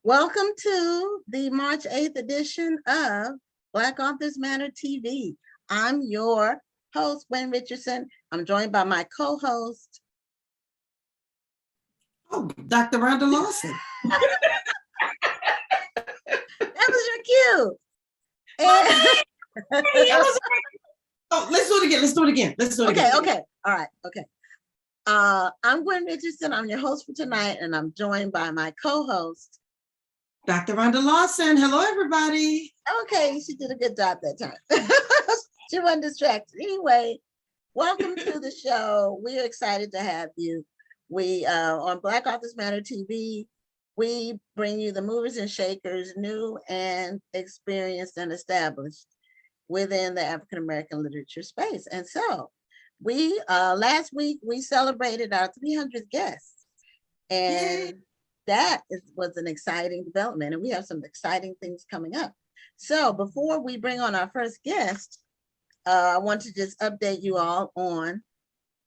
Welcome to the March 8th edition of Black Authors Matter TV. I'm your host, Gwen Richardson. I'm joined by my co-host. Oh, Dr. Rhonda Lawson. That was your cue. Let's do it again. Okay. All right. Okay. I'm Gwen Richardson. I'm your host for tonight, and I'm joined by my co-host, Dr. Rhonda Lawson. Hello, everybody. Okay, she did a good job that time. She wasn't distracted. Anyway, welcome to the show. We're excited to have you. We on Black Authors Matter TV, we bring you the movers and shakers, new and experienced and established within the African American literature space. And so we last week we celebrated our 300th guest, and that was an exciting development, and we have some exciting things coming up. So before we bring on our first guest, I want to just update you all on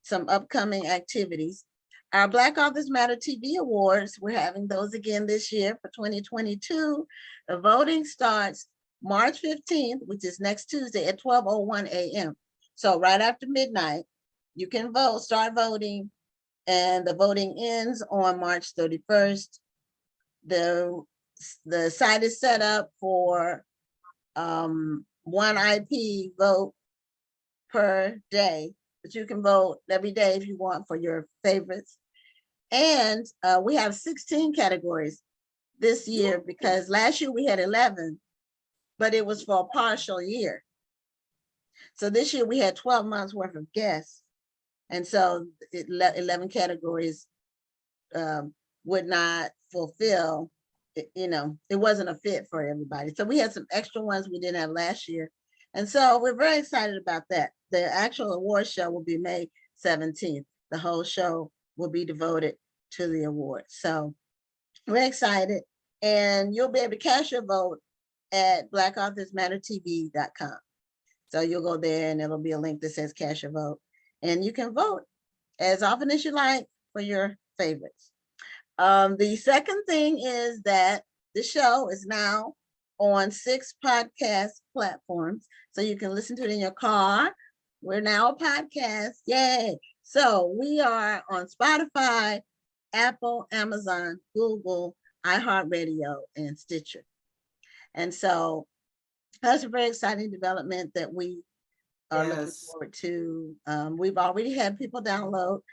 some upcoming activities. Our Black Authors Matter TV Awards, we're having those again this year for 2022. The voting starts March 15th, which is next Tuesday at 12:01 a.m. So right after midnight, you can vote, start voting, and the voting ends on March 31st. The site is set up for one IP vote per day, but you can vote every day if you want for your favorites. And we have 16 categories this year, because last year we had 11, but it was for a partial year. So this year we had 12 months worth of guests. And so 11 categories would not fulfill, it wasn't a fit for everybody. So we had some extra ones we didn't have last year. And so we're very excited about that. The actual award show will be May 17th. The whole show will be devoted to the awards. So we're excited, and you'll be able to cast your vote at blackauthors.mattertv.com. So you'll go there and it'll be a link that says cast your vote, and you can vote as often as you like for your favorites. The second thing is that the show is now on 6 podcast platforms, so you can listen to it in your car. We're now a podcast, yay. So we are on Spotify, Apple, Amazon, Google, iHeartRadio, and Stitcher. And so that's a very exciting development that we are looking forward to. We've already had people download.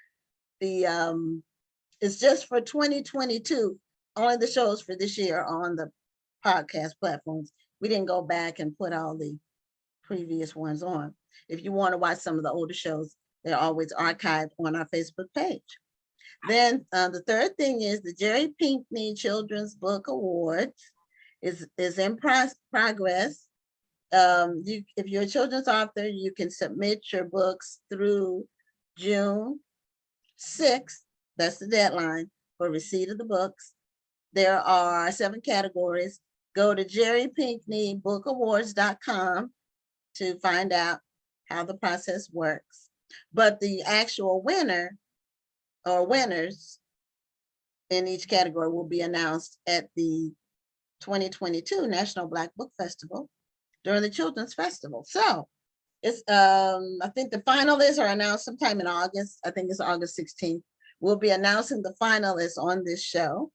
It's just for 2022. Only the shows for this year are on the podcast platforms. We didn't go back and put all the previous ones on. If you want to watch some of the older shows, they're always archived on our Facebook page. Then the third thing is the Jerry Pinkney Children's Book Awards is in progress. If you're a children's author, you can submit your books through June 6th. That's the deadline for receipt of the books. There are 7 categories. Go to jerrypinkneybookawards.com to find out how the process works. But the actual winner or winners in each category will be announced at the 2022 National Black Book Festival during the Children's Festival. So it's I think the finalists are announced sometime in August. I think it's August 16th. We'll be announcing the finalists on this show.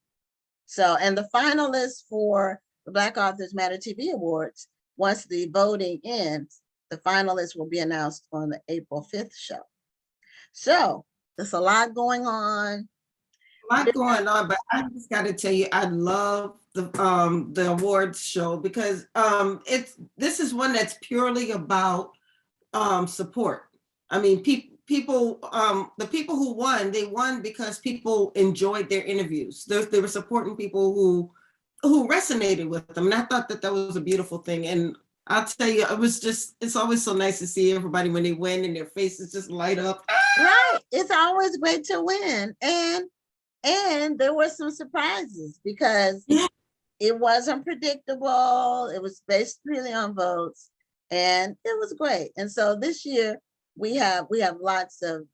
So, and the finalists for the Black Authors Matter TV Awards, once the voting ends, the finalists will be announced on the April 5th show. So there's a lot going on. But I just got to tell you, I love the awards show, because this is one that's purely about support. I mean, people, the people who won, they won because people enjoyed their interviews. They were supporting people who resonated with them, and I thought that was a beautiful thing. And I'll tell you, it's always so nice to see everybody when they win and their faces just light up. Right, it's always great to win, and there were some surprises, because it wasn't predictable. It was based really on votes, and it was great. And so this year we have lots of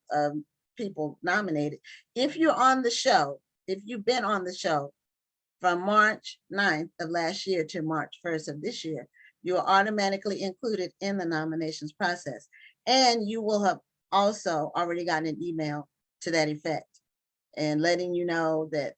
people nominated. If you're on the show, if you've been on the show, from March 9th of last year to March 1st of this year, you are automatically included in the nominations process. And you will have also already gotten an email to that effect and letting you know that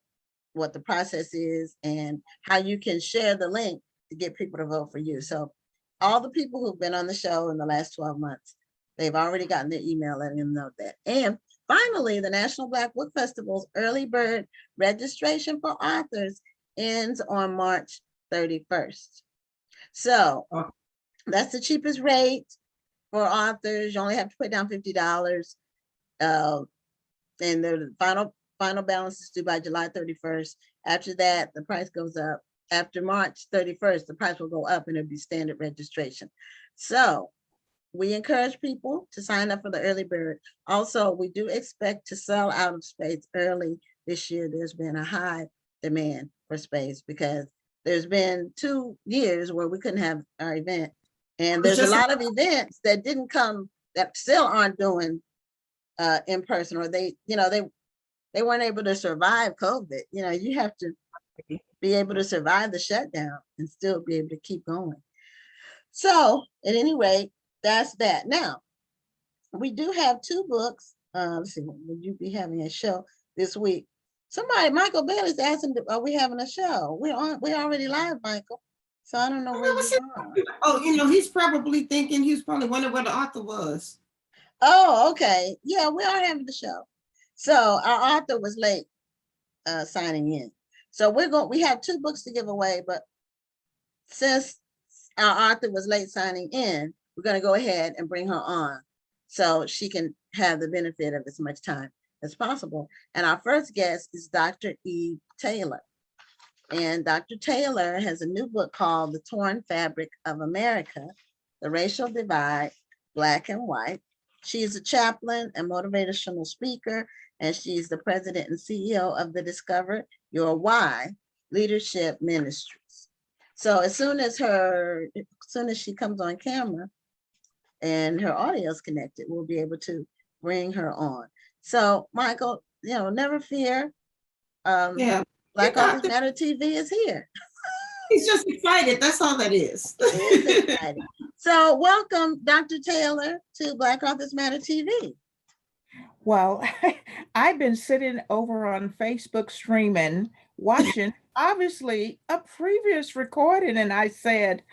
what the process is and how you can share the link to get people to vote for you. So all the people who've been on the show in the last 12 months, they've already gotten their email letting them know that. And finally, the National Black Book Festival's early bird registration for authors ends on March 31st. So that's the cheapest rate for authors. You only have to put down $50. And the final balance is due by July 31st. After that, the price goes up. After March 31st, the price will go up and it'll be standard registration. So we encourage people to sign up for the early bird. Also, we do expect to sell out of space early this year. There's been a high demand for space because there's been 2 years where we couldn't have our event. And there's a lot of events that didn't come, that still aren't doing in person, or they weren't able to survive COVID. You have to be able to survive the shutdown and still be able to keep going. So at any rate, that's that. Now, we do have 2 books. Let's see, would you be having a show this week? Michael Bailey's asking, are we having a show? We're already live, Michael. So I don't know where you are. Oh, he's probably thinking, he's probably wondering where the author was. Oh, okay. Yeah, we are having the show. So our author was late signing in. So we have 2 books to give away, but since our author was late signing in, we're going to go ahead and bring her on so she can have the benefit of as much time as possible. And our first guest is Dr. Eve Taylor. And Dr. Taylor has a new book called The Torn Fabric of America, The Racial Divide, Black and White. She is a chaplain and motivational speaker, and she's the president and CEO of the Discover Your Why Leadership Ministries. So as soon as she comes on camera and her audio is connected, we'll be able to bring her on. So Michael, never fear. Yeah. Black Authors Matter TV is here. He's just excited. That's all that is. It is exciting. So welcome, Dr. Taylor, to Black Authors Matter TV. Well, I've been sitting over on Facebook streaming, watching, obviously, a previous recording, and I said,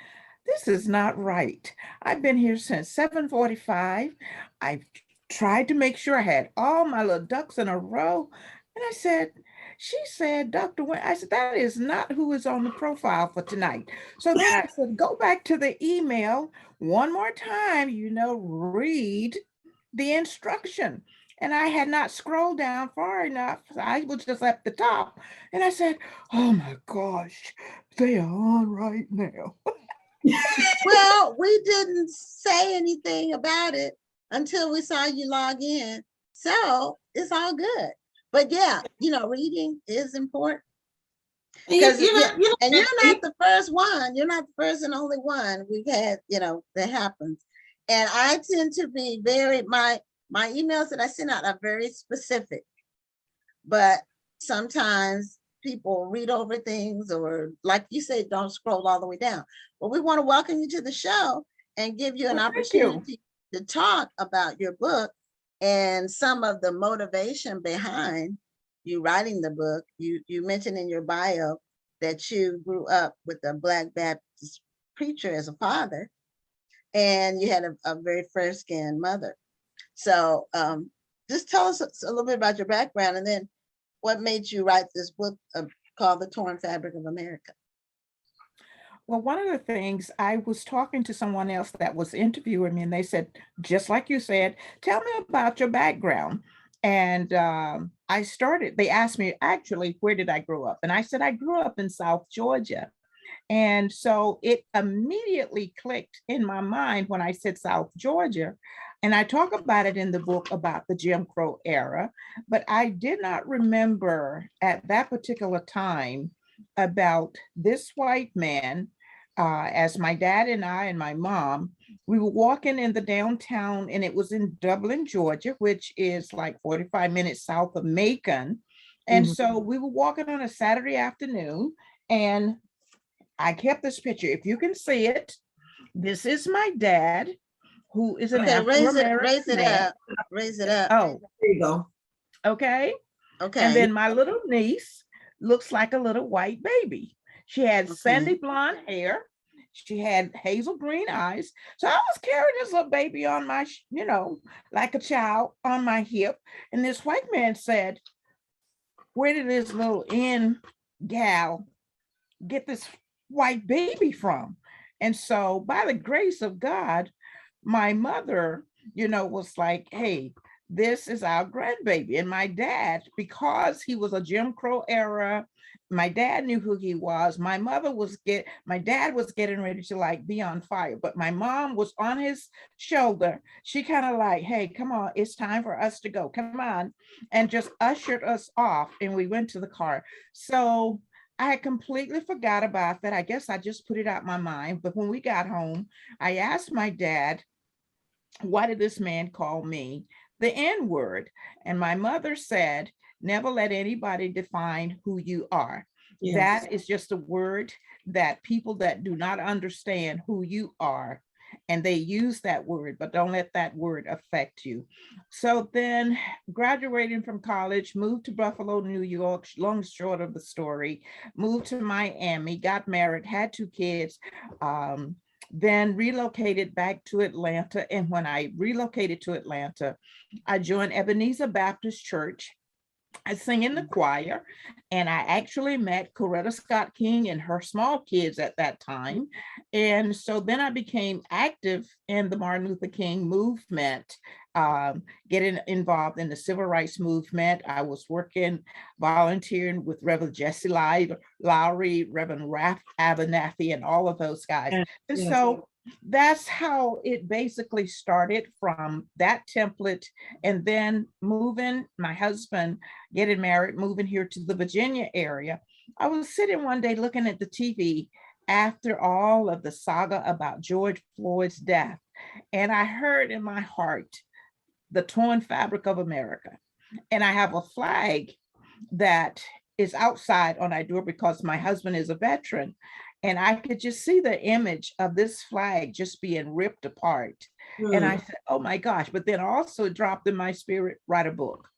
this is not right. I've been here since 7:45. I've tried to make sure I had all my little ducks in a row. And I said, she said, Dr. Wayne, I said, that is not who is on the profile for tonight. So then I said, go back to the email one more time, read the instruction. And I had not scrolled down far enough. I was just at the top. And I said, oh my gosh, they are on right now. Well, we didn't say anything about it until we saw you log in. So it's all good. But yeah, reading is important. Because you're not the first one. You're not the first and only one we've had, that happens. And I tend to be my emails that I send out are very specific. But sometimes people read over things, or like you said, don't scroll all the way down. But we want to welcome you to the show and give you an opportunity to talk about your book and some of the motivation behind you writing the book. You mentioned in your bio that you grew up with a Black Baptist preacher as a father, and you had a very fair-skinned mother. So just tell us a little bit about your background, and then what made you write this book called The Torn Fabric of America? Well, one of the things, I was talking to someone else that was interviewing me, and they said, just like you said, tell me about your background. And they asked me, actually, where did I grow up? And I said, I grew up in South Georgia. And so it immediately clicked in my mind when I said South Georgia. And I talk about it in the book about the Jim Crow era, but I did not remember at that particular time about this white man. As my dad and I and my mom, we were walking in the downtown, and it was in Dublin, Georgia, which is like 45 minutes south of Macon. And Mhm. so we were walking on a Saturday afternoon, and I kept this picture. If you can see it, this is my dad, who is an Okay, Afro-American raise it man. up, raise it up. Oh, There you go. okay. And Okay, then my little niece looks like a little white baby. She had Okay. sandy blonde hair. She had hazel green eyes. So I was carrying this little baby on my, like a child on my hip. And this white man said, "Where did this little in gal get this white baby from?" And so by the grace of God, my mother, was like, "Hey, this is our grandbaby." And my dad, because he was a Jim Crow era, my dad knew who he was. My dad was getting ready to like be on fire, but my mom was on his shoulder. She kind of like, "Hey, come on, it's time for us to go. Come on," and just ushered us off. And we went to the car. So I had completely forgot about that. I guess I just put it out my mind. But when we got home, I asked my dad, "Why did this man call me the N word?" And my mother said, "Never let anybody define who you are. Yes. That is just a word that people that do not understand who you are, and they use that word, but don't let that word affect you." So then, graduating from college, moved to Buffalo, New York, long short of the story, moved to Miami, got married, had 2 kids, then relocated back to Atlanta. And when I relocated to Atlanta, I joined Ebenezer Baptist Church. I sing in the choir, and I actually met Coretta Scott King and her small kids at that time. And so then I became active in the Martin Luther King movement, getting involved in the civil rights movement. I was volunteering with Reverend Jessie Lowry, Reverend Raph Abernathy, and all of those guys. And Yes. so that's how it basically started, from that template. And then my husband getting married, moving here to the Virginia area. I was sitting one day looking at the TV after all of the saga about George Floyd's death, and I heard in my heart, "The torn fabric of America." And I have a flag that is outside on our door because my husband is a veteran. And I could just see the image of this flag just being ripped apart. And I said, "Oh my gosh." But then also it dropped in my spirit, write a book.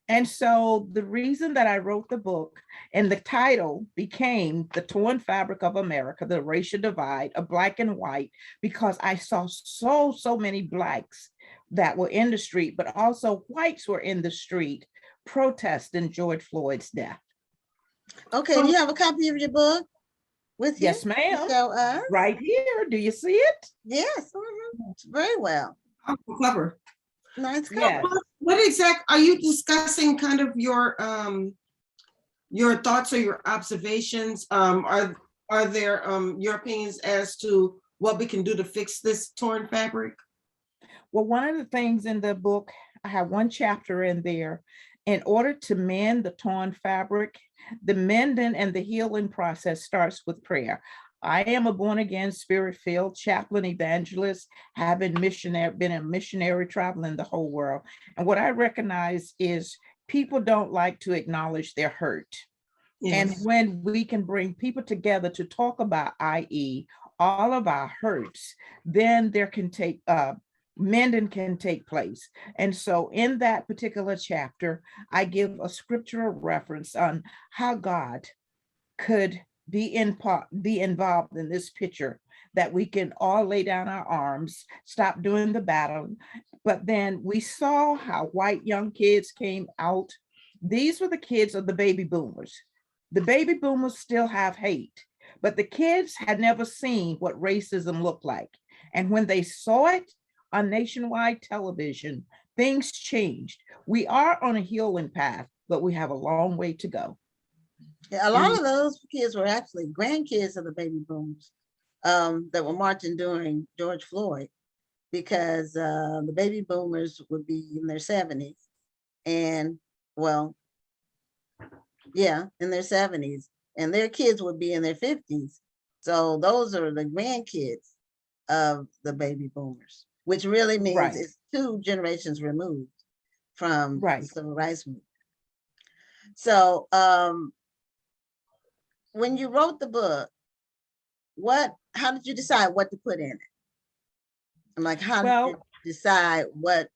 And so the reason that I wrote the book, and the title became "The Torn Fabric of America, the Racial Divide of Black and White," because I saw so many Blacks that were in the street, but also whites were in the street protesting George Floyd's death. okay, do you have a copy of your book with you? Yes, ma'am. To show us? Right here. Do you see it? Yes, very well. Cover. Nice cover. Yes. What exact are you discussing? Kind of your thoughts or your observations? Are there your opinions as to what we can do to fix this torn fabric? Well, one of the things in the book, I have one chapter in there. In order to mend the torn fabric, the mending and the healing process starts with prayer. I am a born-again, spirit-filled chaplain evangelist, been a missionary traveling the whole world. And what I recognize is people don't like to acknowledge their hurt. And Yes. when we can bring people together to talk about, i.e., all of our hurts, then mending can take place. And so in that particular chapter, I give a scriptural reference on how God could be involved in this picture, that we can all lay down our arms, stop doing the battle. But then we saw how white young kids came out. These were the kids of the baby boomers. The baby boomers still have hate, but the kids had never seen what racism looked like. And when they saw it on nationwide television, things changed. We are on a healing path, but we have a long way to go. Yeah, a lot of those kids were actually grandkids of the baby boomers that were marching during George Floyd, because the baby boomers would be in their 70s, and well, yeah, in their 70s, and their kids would be in their 50s. So those are the grandkids of the baby boomers, which really means Right. it's 2 generations removed from the Right. civil rights movement. So when you wrote the book, how did you decide what to put in it? I'm like, how did you decide what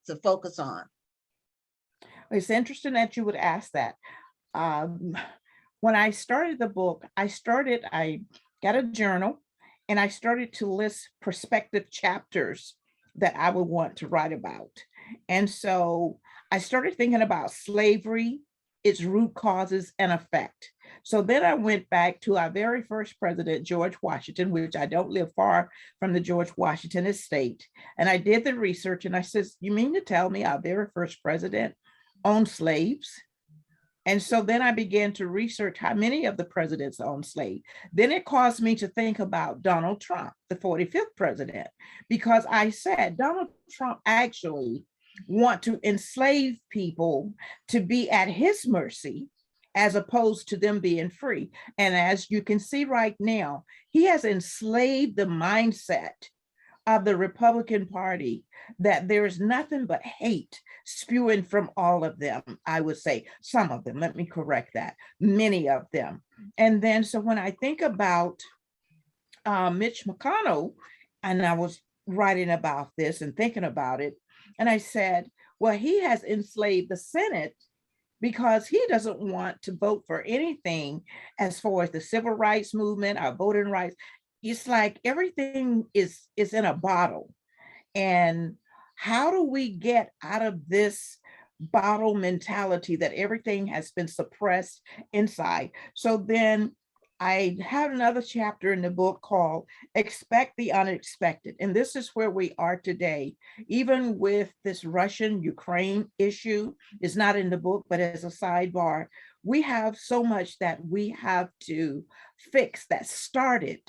to focus on? It's interesting that you would ask that. When I started the book, I got a journal and I started to list prospective chapters that I would want to write about. And so I started thinking about slavery, its root causes and effect. So then I went back to our very first president, George Washington, which I don't live far from the George Washington estate. And I did the research and I said, you mean to tell me our very first president owned slaves? And so then I began to research how many of the presidents owned slaves. Then it caused me to think about Donald Trump, the 45th president, because I said Donald Trump actually want to enslave people to be at his mercy as opposed to them being free. And as you can see right now, he has enslaved the mindset of the Republican Party that there is nothing but hate spewing from all of them. I would say some of them, let me correct that, many of them. And then, so when I think about Mitch McConnell, and I was writing about this and thinking about it, and I said, well, he has enslaved the Senate because he doesn't want to vote for anything as far as the civil rights movement, our voting rights. It's like everything is in a bottle. And how do we get out of this bottle mentality that everything has been suppressed inside? So then I had another chapter in the book called Expect the Unexpected. And this is where we are today. Even with this Russian-Ukraine issue, it's not in the book, but as a sidebar, we have so much that we have to fix that started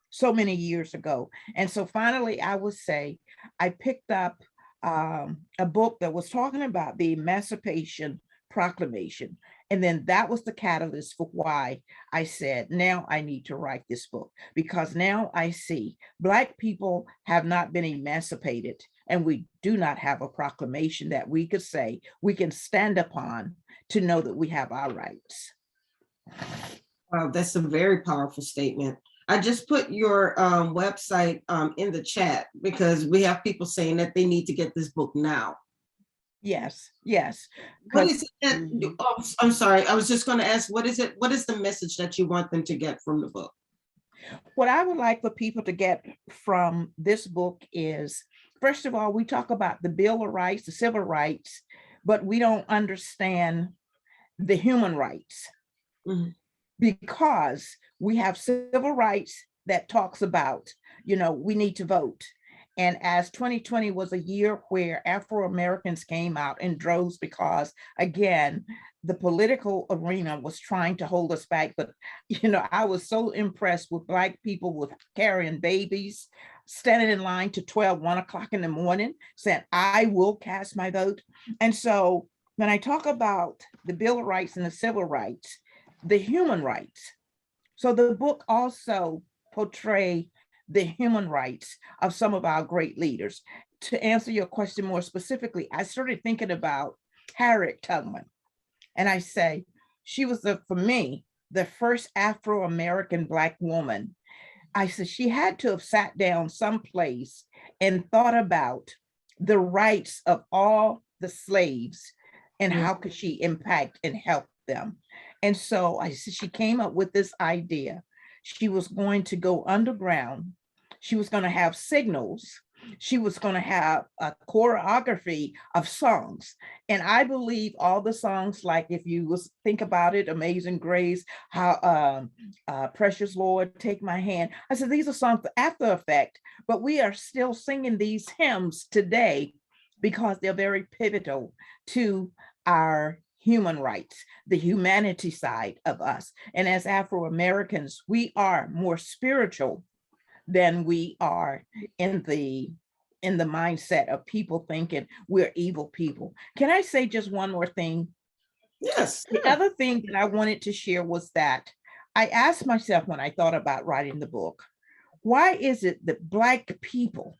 so many years ago. And so finally, I would say I picked up a book that was talking about the Emancipation Proclamation. And then that was the catalyst for why I said, now I need to write this book, because now I see Black people have not been emancipated, and we do not have a proclamation that we could say we can stand upon to know that we have our rights. Wow, that's a very powerful statement. I just put your website in the chat because we have people saying that they need to get this book now. Yes, yes. What is it? Oh, I'm sorry. I was just going to ask, what is it? What is the message that you want them to get from the book? What I would like for people to get from this book is, first of all, we talk about the Bill of Rights, the civil rights, but we don't understand the human rights. Mm-hmm. Because we have civil rights that talks about, we need to vote. And as 2020 was a year where Afro-Americans came out in droves because, again, the political arena was trying to hold us back. But, I was so impressed with Black people with carrying babies, standing in line to 1 o'clock in the morning, saying, I will cast my vote. And so when I talk about the Bill of Rights and the civil rights, the human rights. So the book also portrays the human rights of some of our great leaders. To answer your question more specifically, I started thinking about Harriet Tubman. And I say, she was, for me, the first Afro-American Black woman. I said, she had to have sat down someplace and thought about the rights of all the slaves and how could she impact and help them. And so she came up with this idea. She was going to go underground. She was going to have signals. She was going to have a choreography of songs. And I believe all the songs, like if you think about it, Amazing Grace, how Precious Lord, Take My Hand. I said, these are songs after effect, but we are still singing these hymns today because they're very pivotal to our human rights, the humanity side of us. And as Afro-Americans, we are more spiritual than we are in the mindset of people thinking we're evil people. Can I say just one more thing? Yes. The other thing that I wanted to share was that I asked myself when I thought about writing the book, why is it that Black people,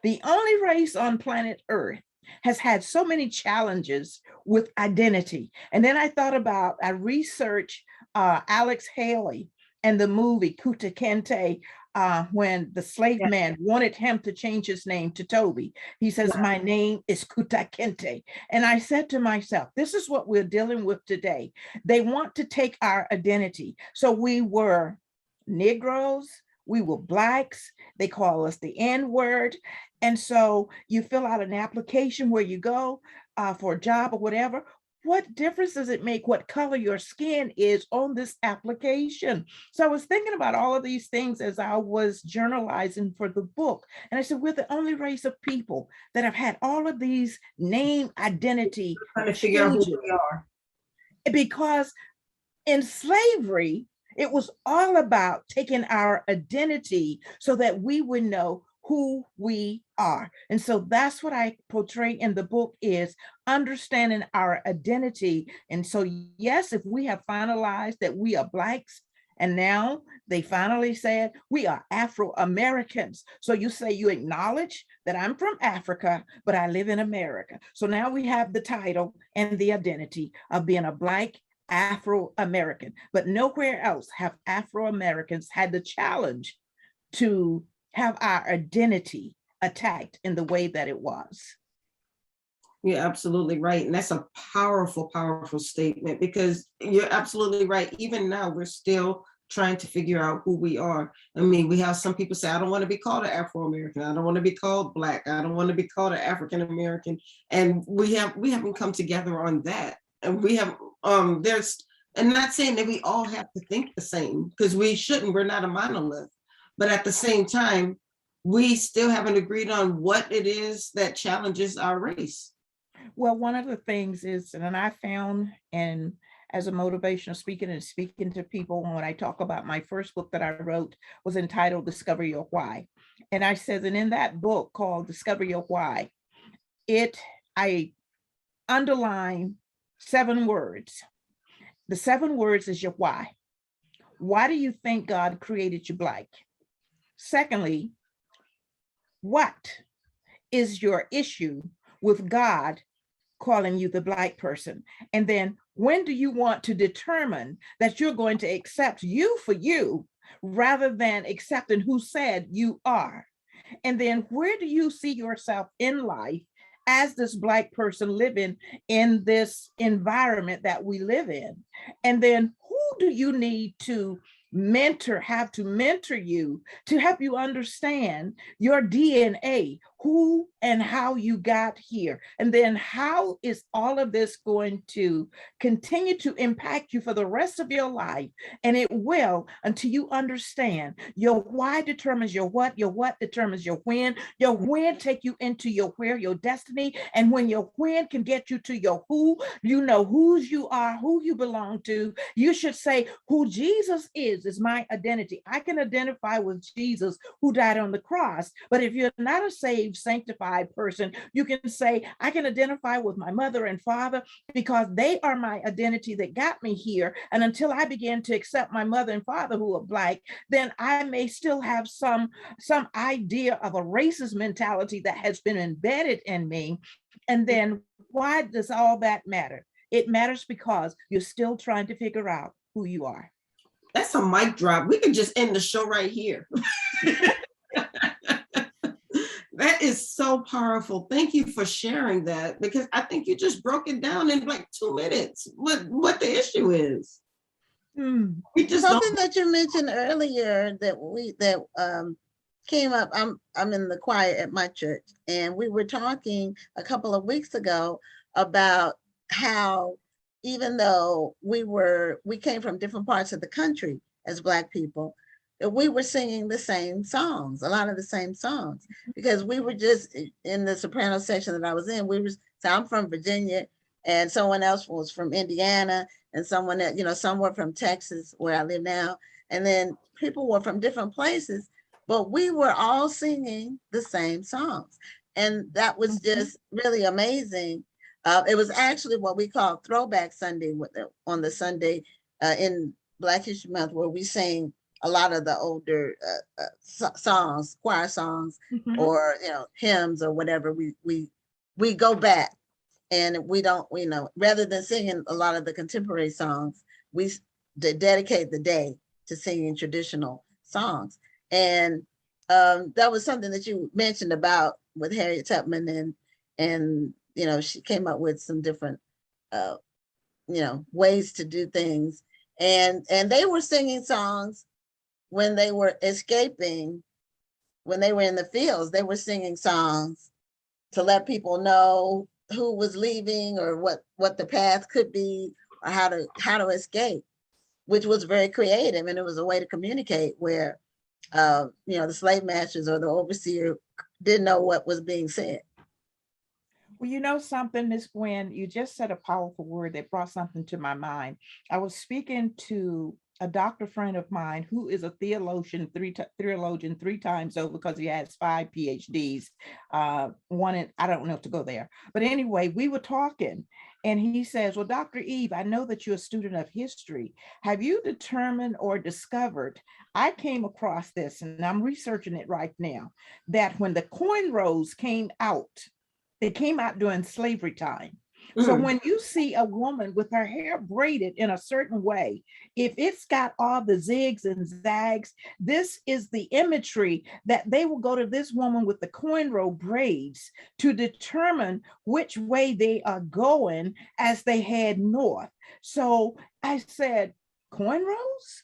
the only race on planet Earth has had so many challenges with identity. And then I researched Alex Haley and the movie Kuta Kinte, when the slave man wanted him to change his name to Toby. He says, my name is Kuta Kinte. And I said to myself, this is what we're dealing with today. They want to take our identity. So we were Negroes, we were Blacks, they call us the N-word. And so you fill out an application where you go for a job or whatever. What difference does it make what color your skin is on this application? So I was thinking about all of these things as I was journalizing for the book. And I said, we're the only race of people that have had all of these name identity Trying to figure out who we are. Because in slavery, it was all about taking our identity so that we would know who we are. And so that's what I portray in the book, is understanding our identity. And so, yes, if we have finalized that we are Blacks, and now they finally said we are Afro-Americans. So you say you acknowledge that I'm from Africa, but I live in America. So now we have the title and the identity of being a Black Afro-American, but nowhere else have Afro-Americans had the challenge to have our identity attacked in the way that it was. You're absolutely right. And that's a powerful, powerful statement, because you're absolutely right. Even now, we're still trying to figure out who we are. I mean, we have some people say, I don't want to be called an Afro-American. I don't want to be called Black. I don't want to be called an African-American. And we haven't come together on that. And we have, and not saying that we all have to think the same, because we shouldn't, we're not a monolith. But at the same time, we still haven't agreed on what it is that challenges our race. Well, one of the things is, and I found, and as a motivational speaker and speaking to people, when I talk about my first book that I wrote was entitled Discover Your Why. And I said, and in that book called Discover Your Why, I underline 7 words. The 7 words is your why. Why do you think God created you Black? Secondly, what is your issue with God calling you the Black person? And then when do you want to determine that you're going to accept you for you rather than accepting who said you are? And then where do you see yourself in life as this Black person living in this environment that we live in? And then who do you need to have to mentor you to help you understand your DNA, who and how you got here? And then how is all of this going to continue to impact you for the rest of your life? And it will, until you understand your why determines your what determines your when take you into your where, your destiny. And when your when can get you to your who, you know whose you are, who you belong to. You should say, who Jesus is my identity. I can identify with Jesus who died on the cross. But if you're not a saved, sanctified person, you can say, I can identify with my mother and father because they are my identity that got me here. And until I begin to accept my mother and father who are Black, then I may still have some idea of a racist mentality that has been embedded in me. And then why does all that matter? It matters because you're still trying to figure out who you are. That's a mic drop. We could just end the show right here. That is so powerful. Thank you for sharing that, because I think you just broke it down in like 2 minutes, what the issue is. Something that you mentioned earlier that came up. I'm in the choir at my church, and we were talking a couple of weeks ago about how even though we came from different parts of the country as Black people, we were singing the same songs, a lot of the same songs, because we were just in the soprano section that I was in. So I'm from Virginia, and someone else was from Indiana, and someone that, some were from Texas, where I live now. And then people were from different places, but we were all singing the same songs. And that was just really amazing. It was actually what we call Throwback Sunday on the Sunday in Black History Month, where we sing a lot of the older songs, choir songs, or hymns or whatever we we go back and we don't, rather than singing a lot of the contemporary songs, we dedicate the day to singing traditional songs. And that was something that you mentioned about with Harriet Tubman, and she came up with some different ways to do things, and they were singing songs when they were escaping, when they were in the fields. They were singing songs to let people know who was leaving, or what the path could be, or how to escape, which was very creative, and it was a way to communicate where the slave masters or the overseer didn't know what was being said. Well, you know something, Miss Gwen, you just said a powerful word that brought something to my mind. I was speaking to a doctor friend of mine who is a theologian three times over, because he has 5 PhDs. One in, I don't know to go there, but anyway, we were talking, and he says, "Well, Dr. Eve, I know that you're a student of history. Have you determined or discovered?" I came across this, and I'm researching it right now, that when the cornrows came out, they came out during slavery time. So when you see a woman with her hair braided in a certain way, if it's got all the zigs and zags, this is the imagery that they will go to this woman with the cornrow braids to determine which way they are going as they head north. So I said, cornrows?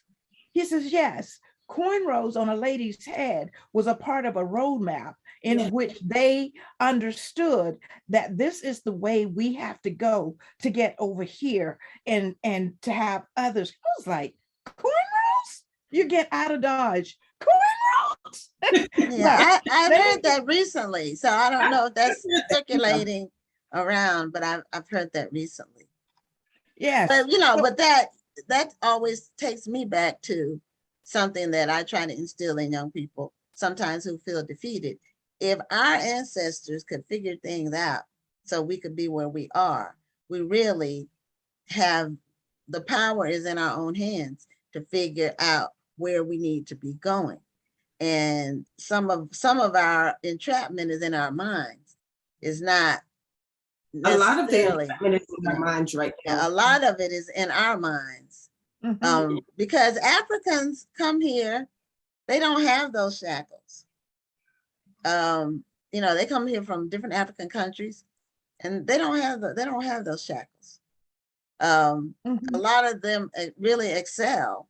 He says, yes. Cornrows on a lady's head was a part of a roadmap in which they understood that this is the way we have to go to get over here and to have others. I was like, cornrows? You get out of Dodge. Cornrows? Yeah, I heard that recently. So I don't know if that's circulating around, but I've heard that recently. Yes. But but that always takes me back to something that I try to instill in young people, sometimes who feel defeated. If our ancestors could figure things out so we could be where we are, we really have, the power is in our own hands to figure out where we need to be going. And some of our entrapment is in our minds. It's not A lot of the necessarily entrapment is in our minds right now. a lot of it is in our minds. Because Africans come here, they don't have those shackles. They come here from different African countries, and they don't have those shackles. A lot of them really excel,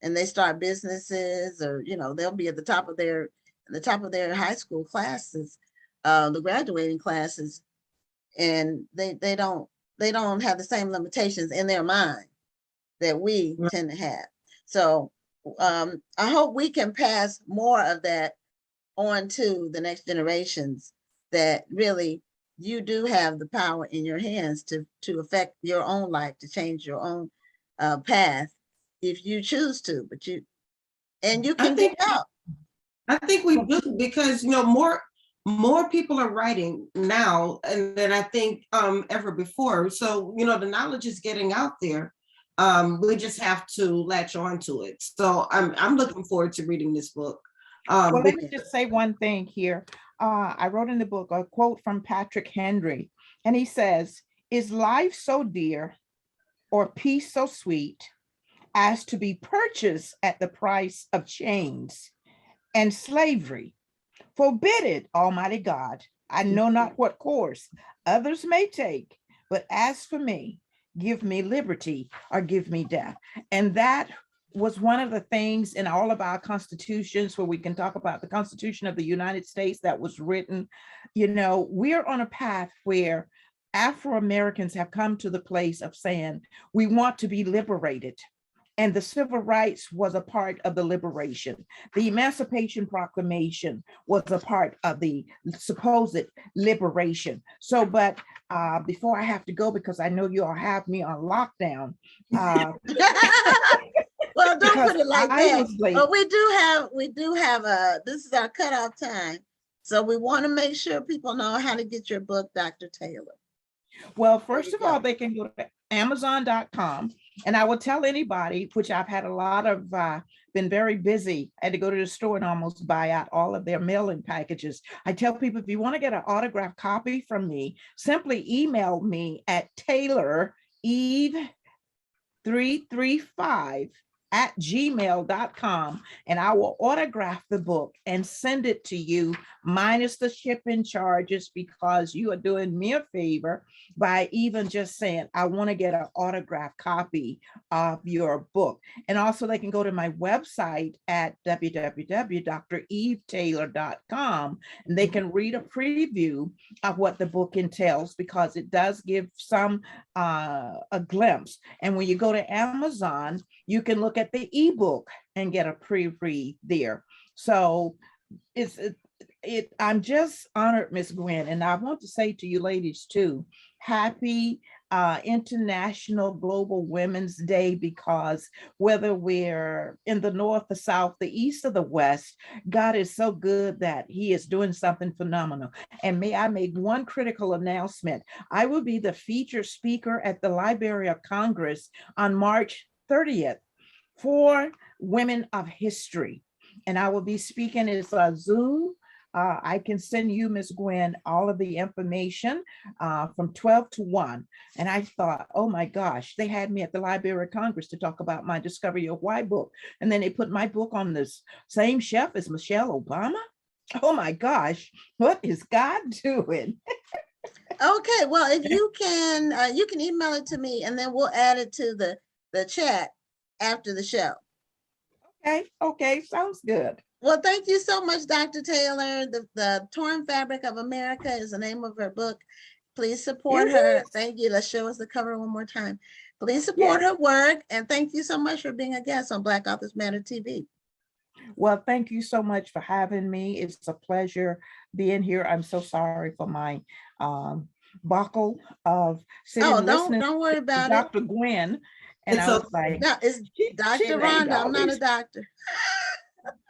and they start businesses, or they'll be at the top of their high school classes, the graduating classes, and they don't have the same limitations in their mind that we tend to have. So I hope we can pass more of that on to the next generations, that really you do have the power in your hands to affect your own life, to change your own path if you choose to, but you can get out. I think we do, because more people are writing now than I think ever before. So the knowledge is getting out there. We just have to latch on to it. So I'm looking forward to reading this book. Well, let me just say one thing here. I wrote in the book a quote from Patrick Henry, and he says, "Is life so dear or peace so sweet as to be purchased at the price of chains and slavery? Forbid it, Almighty God. I know not what course others may take, but as for me, give me liberty or give me death." And that was one of the things in all of our constitutions, where we can talk about the Constitution of the United States that was written. We're on a path where Afro-Americans have come to the place of saying, we want to be liberated. And the civil rights was a part of the liberation. The Emancipation Proclamation was a part of the supposed liberation. So, but before I have to go, because I know you all have me on lockdown. Well, don't put it like that. But we do have this is our cutoff time. So we want to make sure people know how to get your book, Dr. Taylor. Well, first of all, they can go to Amazon.com. And I will tell anybody, which I've had a lot of, been very busy. I had to go to the store and almost buy out all of their mailing packages. I tell people, if you want to get an autographed copy from me, simply email me at tayloreve335@gmail.com, and I will autograph the book and send it to you minus the shipping charges, because you are doing me a favor by even just saying, I want to get an autographed copy of your book. And also they can go to my website at www.dreevetaylor.com, and they can read a preview of what the book entails, because it does give some a glimpse. And when you go to Amazon, you can look at the ebook and get a pre-read there. So I'm just honored, Miss Gwen, and I want to say to you ladies too, happy International Global Women's Day, because whether we're in the north, the south, the east, or the west, God is so good that he is doing something phenomenal. And may I make one critical announcement. I will be the featured speaker at the Library of Congress on March 30th for Women of History. And I will be speaking as a Zoom. I can send you, Ms. Gwen, all of the information from 12 to 1. And I thought, oh my gosh, they had me at the Library of Congress to talk about my Discover Your Why book. And then they put my book on this same shelf as Michelle Obama. Oh my gosh, what is God doing? Okay, well, if you can email it to me, and then we'll add it to the chat after the show. Okay, sounds good. Well, thank you so much, Dr. Taylor. The Torn Fabric of America is the name of her book. Please support her. Thank you. Let's show us the cover one more time. Please support her work. And thank you so much for being a guest on Black Authors Matter TV. Well, thank you so much for having me. It's a pleasure being here. I'm so sorry for my buckle of sitting listening don't worry about to Dr. Gwen. And I was like, no, it's Dr. Rhonda. I'm not a doctor.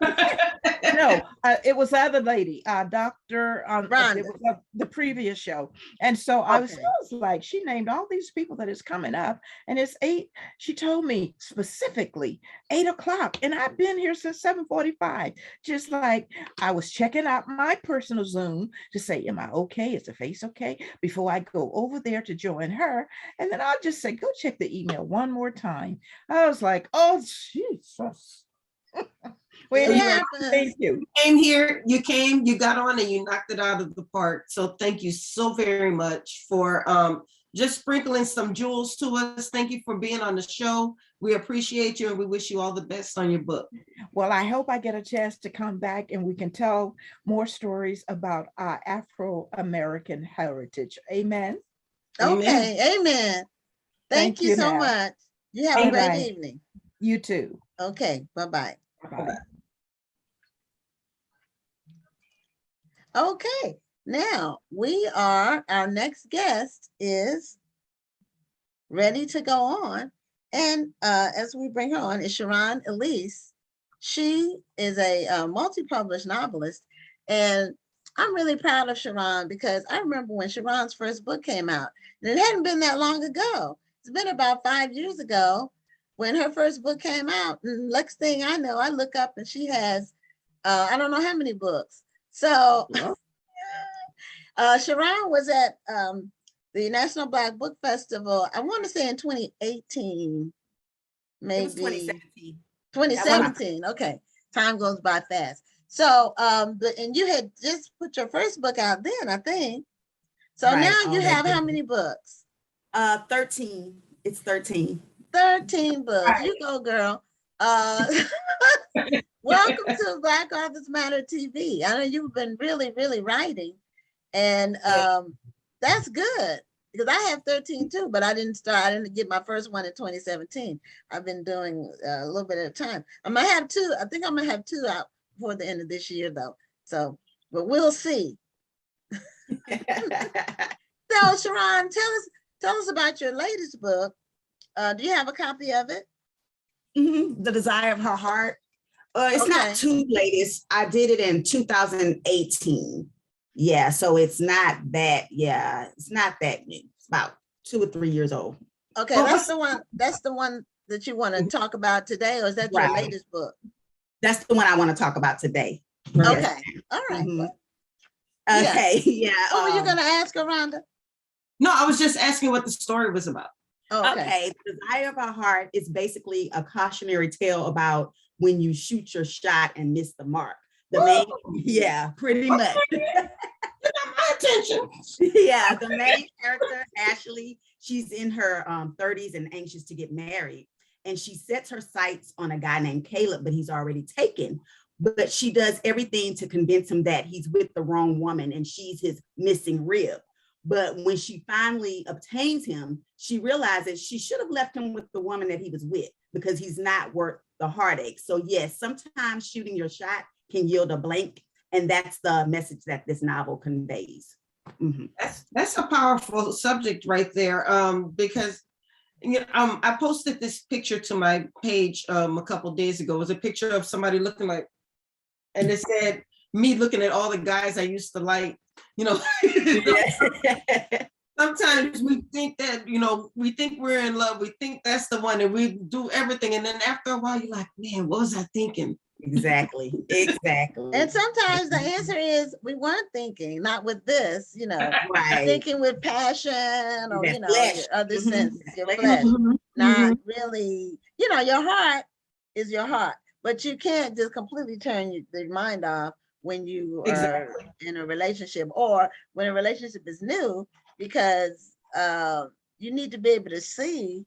No, it was the other lady, Dr. It was the previous show. And so I was like, she named all these people that is coming up, and it's 8. She told me specifically 8 o'clock, and I've been here since 7:45. Just like I was checking out my personal Zoom to say, am I okay? Is the face okay? Before I go over there to join her. And then I'll just say, go check the email one more time. I was like, oh, Jesus. Well, thank you. You came, you got on, and you knocked it out of the park. So thank you so very much for just sprinkling some jewels to us. Thank you for being on the show. We appreciate you, and we wish you all the best on your book. Well, I hope I get a chance to come back and we can tell more stories about our Afro-American heritage. Amen. Okay, amen. Thank you so much. You have a great evening. You too. Okay, bye-bye. Bye-bye. Okay, now our next guest is ready to go on. And as we bring her on is Sharon Elise. She is a multi-published novelist. And I'm really proud of Sharon, because I remember when Sharon's first book came out, and it hadn't been that long ago. It's been about 5 years ago when her first book came out. And next thing I know, I look up and she has, I don't know how many books. So Sharon was at the National Black Book Festival, I want to say in 2018, maybe. It was 2017. 2017, okay. Time goes by fast. So, and you had just put your first book out then, I think. So now you have how many books? 13. It's 13. 13 books. You go, girl. Welcome to Black Authors Matter TV. I know you've been really, really writing, and that's good, because I have 13 too, but I didn't get my first one in 2017. I've been doing a little bit at a time. I might have 2. I think I'm gonna have 2 out before the end of this year though. So, but we'll see. So Sharon, tell us about your latest book. Do you have a copy of it? The Desire of Her Heart. It's not too latest. I did it in 2018. Yeah, so it's not that. Yeah, it's not that new. It's about 2 or 3 years old. Okay, Well, that's the one. That's the one that you want to talk about today, or is that your Right. latest book? That's the one I want to talk about today. Okay, all right. Mhm. Well, yeah. Okay, yeah. What were you gonna ask her, Rhonda? No, I was just asking what the story was about. Oh, Okay, The Desire of Our Heart is basically a cautionary tale about when you shoot your shot and miss the mark. The main, yeah, pretty much. My attention. Yeah, the main character, Ashley, she's in her 30s and anxious to get married. And she sets her sights on a guy named Caleb, but he's already taken. But she does everything to convince him that he's with the wrong woman and she's his missing rib. But when she finally obtains him, she realizes she should have left him with the woman that he was with because he's not worth the heartache. So yes, sometimes shooting your shot can yield a blank. And that's the message that this novel conveys. Mhm. That's a powerful subject right there. Because I posted this picture to my page a couple days ago. It was a picture of somebody looking like, and it said me looking at all the guys I used to like. Sometimes we think that, we think we're in love. We think that's the one, and we do everything. And then after a while, you're like, man, what was I thinking? Exactly. And sometimes the answer is we weren't thinking, not with this, Right. thinking with passion or, That flesh. your other Mhm. senses, your Flesh. flesh, not Mhm. really, your heart is your heart, but you can't just completely turn your mind off when you are in a relationship or when a relationship is new, because you need to be able to see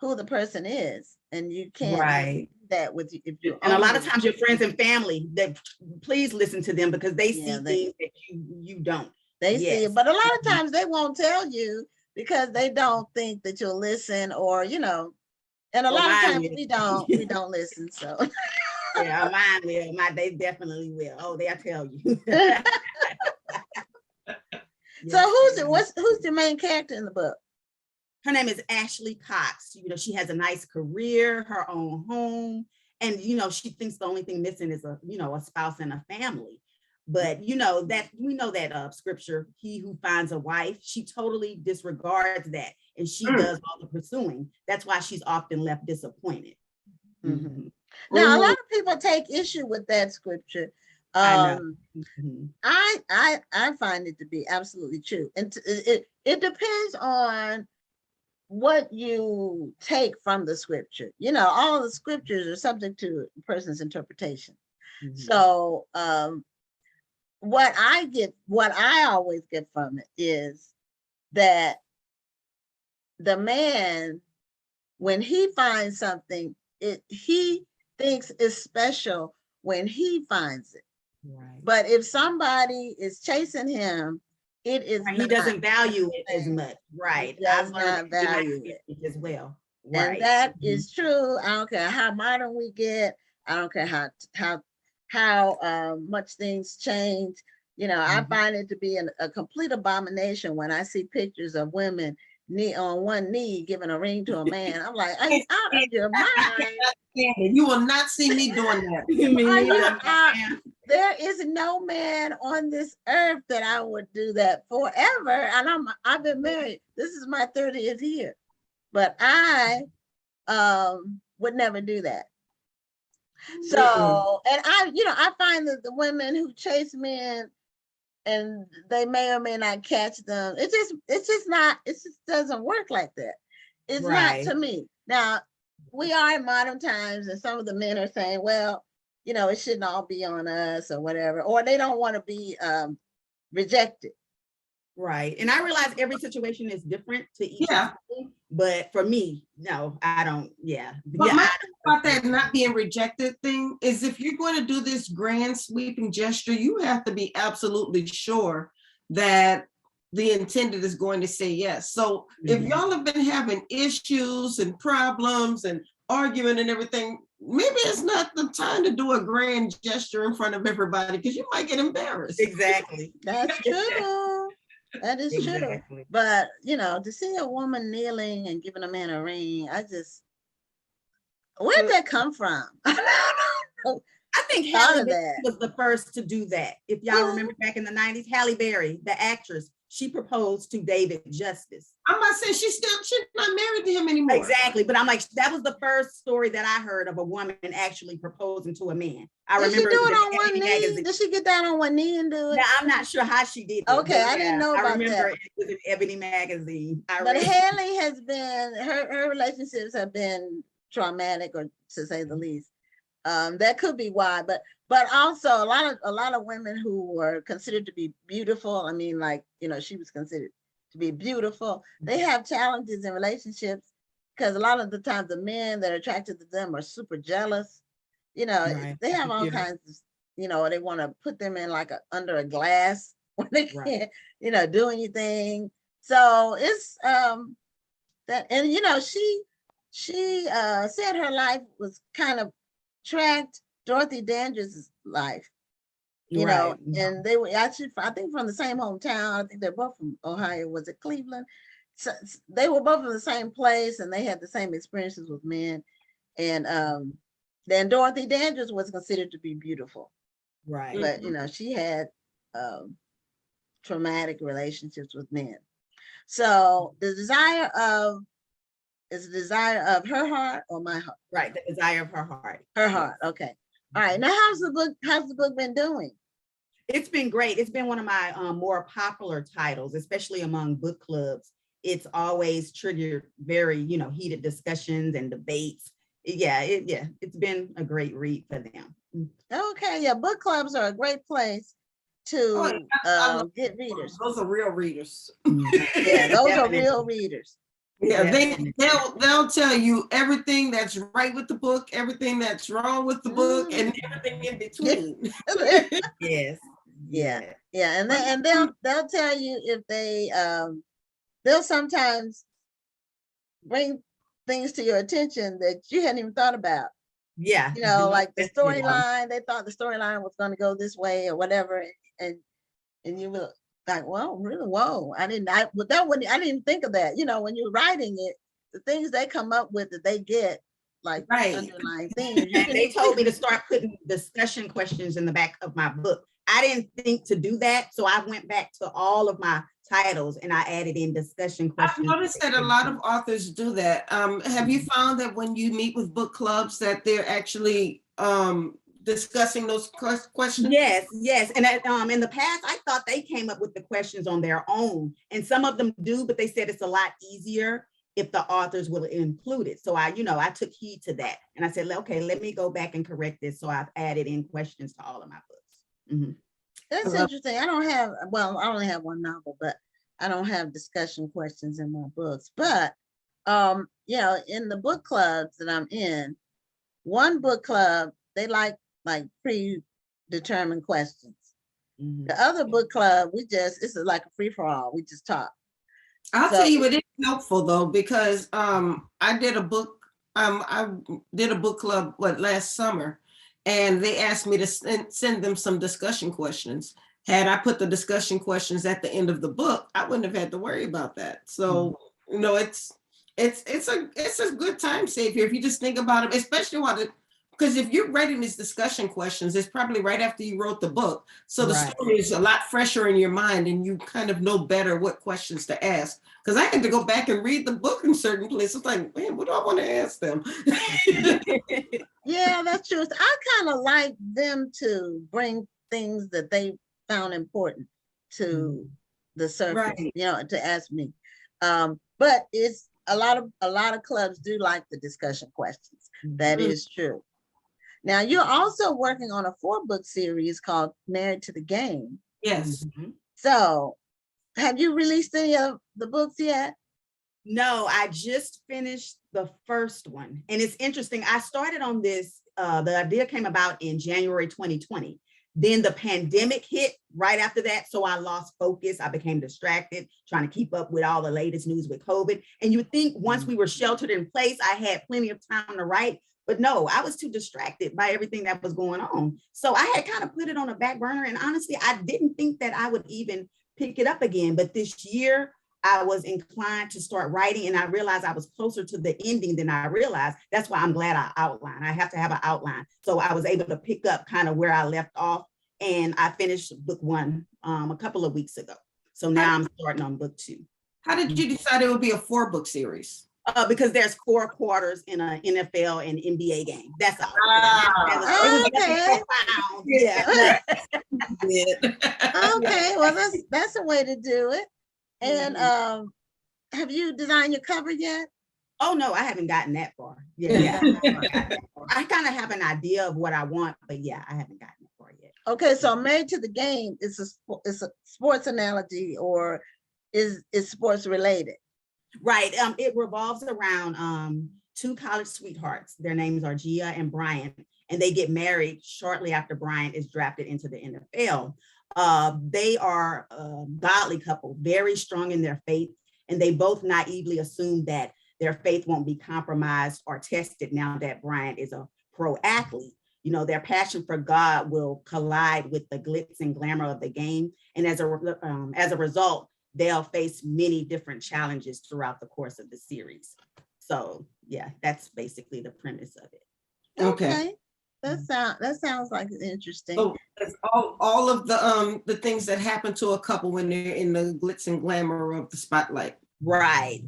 who the person is, and you can't Right. do that with if you. And a lot of times your friends and family, that please listen to them because they see Yeah, things that you don't. They see Yes. it, but a lot of times they won't tell you because they don't think that you'll listen, or and a Well, lot of mine times will. we don't listen. So Yeah, mine will. They definitely will. Oh, they'll tell you. so who's the main character in the book? Her name is Ashley Cox. She has a nice career, her own home, and she thinks the only thing missing is a spouse and a family. But we know that scripture, he who finds a wife, she totally disregards that, and she does all the pursuing. That's why she's often left disappointed. Mm-hmm. Now, a lot of people take issue with that scripture. I know. Mm-hmm. I find it to be absolutely true, and it depends on what you take from the scripture. All the scriptures are subject to a person's interpretation. Mm-hmm. So what I always get from it is that the man, when he finds something, he thinks it's special when he finds it. Right. But if somebody is chasing him, it is he doesn't value it as much. Right. He does not value it as well. Right. And that is true. I don't care how modern we get. I don't care how much things change. I find it to be a complete abomination when I see pictures of women on one knee giving a ring to a man. I'm like, are you out of your mind? You will not see me doing that. There is no man on this earth that I would do that forever. And I've been married. This is my 30th year, but I would never do that. So, and I find that the women who chase men, and they may or may not catch them, it just doesn't work like that. It's not to me. Now, we are in modern times, and some of the men are saying, well, it shouldn't all be on us or whatever, or they don't want to be rejected. Right. And I realize every situation is different to each other, but for me, no, I don't. But my thing about that not being rejected thing is, if you're going to do this grand sweeping gesture, you have to be absolutely sure that the intended is going to say yes. So if y'all have been having issues and problems and arguing and everything, maybe it's not the time to do a grand gesture in front of everybody, because you might get embarrassed. Exactly. That's true. That is true. But to see a woman kneeling and giving a man a ring, where'd that come from? I think Halle Berry was the first to do that. If y'all remember back in the 90s, Halle Berry, the actress, she proposed to David Justice. I'm about to say she's not married to him anymore. Exactly. But I'm like, that was the first story that I heard of a woman actually proposing to a man. I Did she do remember it in on one Ebony knee? magazine. Did she get down on one knee and do it? Now, I'm not sure how she did it. Okay, but I didn't know I about remember that. it was in Ebony magazine. But Haley has been, her relationships have been traumatic, or to say the least. That could be why, but also a lot of women who were considered to be beautiful. I mean, like, you know, she was considered to be beautiful. They have challenges in relationships because a lot of the times the men that are attracted to them are super jealous. You know, Right. they have all kinds of, you know, they want to put them in like under a glass when they can't, you know, do anything. So it's that, and you know, she said her life was kind of tracked Dorothy Dandridge's life, you know, and they were actually, I think, from the same hometown. I think they're both from Ohio. Was it Cleveland? So they were both in the same place, and they had the same experiences with men. And then Dorothy Dandridge was considered to be beautiful, Right. but you know, she had traumatic relationships with men. So the desire of her heart or my heart? Right, the desire of her heart. Her heart. Okay. All right. Now, how's the book been doing? It's been great. It's been one of my more popular titles, especially among book clubs. It's always triggered very, you know, heated discussions and debates. It's been a great read for them. Okay. Yeah, book clubs are a great place to get readers. Those are real readers. Yeah, those are real readers. Yeah, they'll tell you everything that's right with the book, everything that's wrong with the book, and everything in between. Yes. Yeah. And they'll tell you if they'll sometimes bring things to your attention that you hadn't even thought about. Yeah. You know, like the storyline, they thought the storyline was going to go this way or whatever, and you will like, well, really, whoa, I didn't think of that. You know, when you're writing it, the things they come up with that they get, like underlying things. And they told me to start putting discussion questions in the back of my book. I didn't think to do that, so I went back to all of my titles and I added in discussion questions. I've noticed that a lot of authors do that. Have you found that when you meet with book clubs that they're actually discussing those questions? Yes. And in the past, I thought they came up with the questions on their own, and some of them do, but they said it's a lot easier if the authors will include it. So I took heed to that, and I said, okay, let me go back and correct this. So I've added in questions to all of my books. Mm-hmm. That's interesting. I only have one novel, but I don't have discussion questions in my books. But you know, in the book clubs that I'm in, one book club, they like predetermined questions. Mm-hmm. The other book club, it's like a free-for-all. We just talk. I'll tell you, it is helpful though, because I did a book club last summer, and they asked me to send them some discussion questions. Had I put the discussion questions at the end of the book, I wouldn't have had to worry about that. So, you know, it's a good time saver if you just think about it, especially because if you're writing these discussion questions, it's probably right after you wrote the book. So the story is a lot fresher in your mind, and you kind of know better what questions to ask. Because I had to go back and read the book in certain places. Like, man, what do I want to ask them? Yeah, that's true. I kind of like them to bring things that they found important to the surface, you know, to ask me. But it's a lot of clubs do like the discussion questions. That is true. Now, you're also working on a 4-book series called Married to the Game. Yes. Mm-hmm. So have you released any of the books yet? No, I just finished the first one. And it's interesting. I started on this, the idea came about in January 2020. Then the pandemic hit right after that. So I lost focus. I became distracted, trying to keep up with all the latest news with COVID. And you would think once we were sheltered in place, I had plenty of time to write. But no, I was too distracted by everything that was going on. So I had kind of put it on a back burner. And honestly, I didn't think that I would even pick it up again. But this year, I was inclined to start writing, and I realized I was closer to the ending than I realized. That's why I'm glad I outline. I have to have an outline. So I was able to pick up kind of where I left off, and I finished book 1 a couple of weeks ago. So now I'm starting on book 2. How did you decide it would be a 4-book series? Because there's 4 quarters in an NFL and NBA game. That's all. Okay. Profound. Yeah. Okay, well, that's a way to do it. And have you designed your cover yet? Oh no, I haven't gotten that far. Yeah. I kind of have an idea of what I want, but yeah, I haven't gotten that far yet. Okay, so Married to the Game is a sports analogy, or is sports related? Right. It revolves around 2 college sweethearts. Their names are Gia and Brian, and they get married shortly after Brian is drafted into the NFL. They are a godly couple, very strong in their faith, and they both naively assume that their faith won't be compromised or tested now that Brian is a pro athlete. You know, their passion for God will collide with the glitz and glamour of the game, and as a result, they'll face many different challenges throughout the course of the series. So yeah, that's basically the premise of it. Okay. That sounds like it's interesting. So it's all of the things that happen to a couple when they're in the glitz and glamour of the spotlight. Right.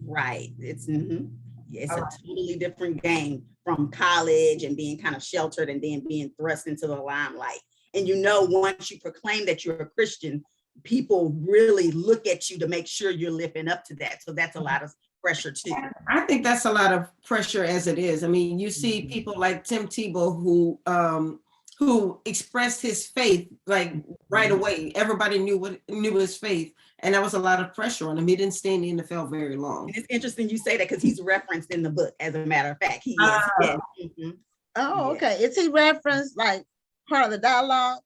It's it's a totally different game from college and being kind of sheltered and then being thrust into the limelight. And you know, once you proclaim that you're a Christian, people really look at you to make sure you're living up to that. So that's a lot of pressure too. I think that's a lot of pressure as it is. I mean, you see people like Tim Tebow who expressed his faith like right away. Everybody knew his faith, and that was a lot of pressure on him. He didn't stay in the NFL very long. And it's interesting you say that because he's referenced in the book. As a matter of fact, he is. Yeah. Oh, okay. Is he referenced like part of the dialogue?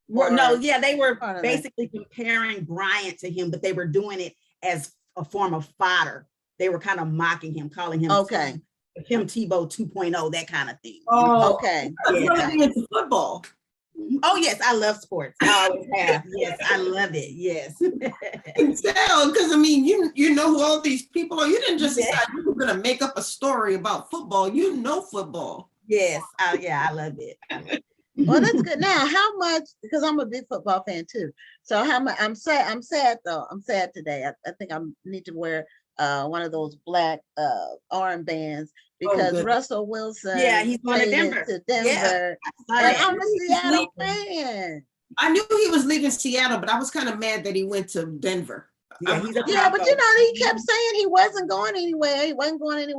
Well, no, yeah, they were basically comparing Bryant to him, but they were doing it as a form of fodder. They were kind of mocking him, calling him Tim Tebow 2.0, that kind of thing. Oh, okay. Into football. Oh yes, I love sports. I always have. Yes, I love it. Yes. Because I mean, you know who all these people are. You didn't just decide you were gonna make up a story about football. You know football. Yes. I love it. Well, that's good. Now, how much? Because I'm a big football fan too. So how much? I'm sad though. I'm sad today. I think I need to wear one of those black armbands because Russell Wilson. Yeah, he's going to Denver. Yeah, and I'm a Seattle fan. I knew he was leaving Seattle, but I was kind of mad that he went to Denver. Yeah, but you know, he kept saying he wasn't going anywhere. He wasn't going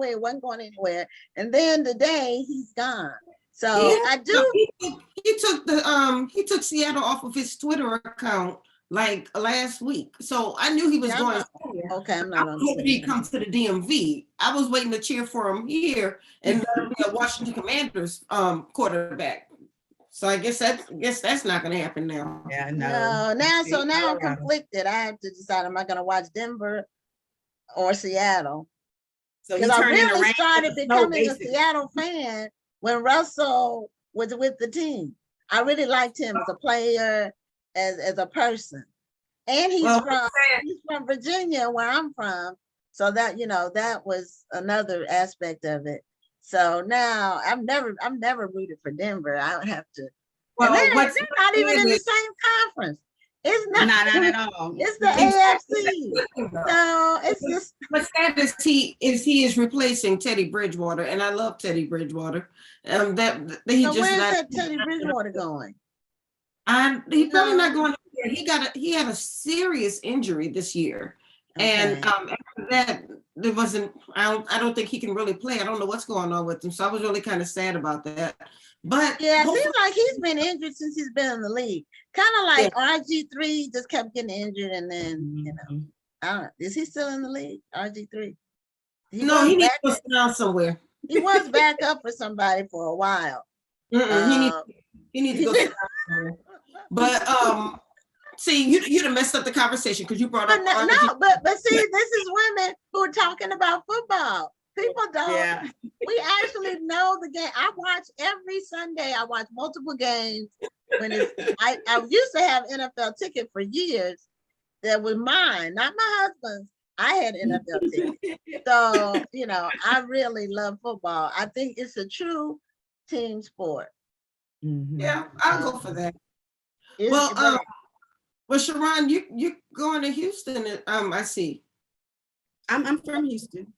anywhere. And then today he's gone. So I do. He took Seattle off of his Twitter account like last week. So I knew he was going. Okay, I'm not. Hoping he comes to the DMV. I was waiting to cheer for him here and be a Washington Commanders quarterback. So I guess that's not going to happen now. Yeah, no. Now I'm conflicted. I have to decide: am I going to watch Denver or Seattle? So because I really started becoming a Seattle fan when Russell was with the team. I really liked him as a player, as a person. And he's from Virginia, where I'm from. So that, you know, that was another aspect of it. So now I'm never rooted for Denver. I would have to. Well, they're not even in the same conference. It's not at all. It's the AFC. So it's just. What's sad is he is replacing Teddy Bridgewater, and I love Teddy Bridgewater. Where's that Teddy Bridgewater going? He's probably not going. He had a serious injury this year, and after that there wasn't. I don't think he can really play. I don't know what's going on with him. So I was really kind of sad about that. But yeah, it seems like he's been injured since he's been in the league. Kind of like RG3 just kept getting injured, and then you know, is he still in the league? RG3? No, he needs to sit down somewhere. He was back up for somebody for a while. He needs to go sit down somewhere. But see, you'd have messed up the conversation because you brought up. But see, this is women who are talking about football. People don't. Yeah. We actually know the game. I watch every Sunday. I watch multiple games. I used to have NFL ticket for years. That was mine, not my husband's. I had NFL ticket. So, you know, I really love football. I think it's a true team sport. Yeah, I'll go for that. Well, Sharron, you're going to Houston. I see. I'm from Houston.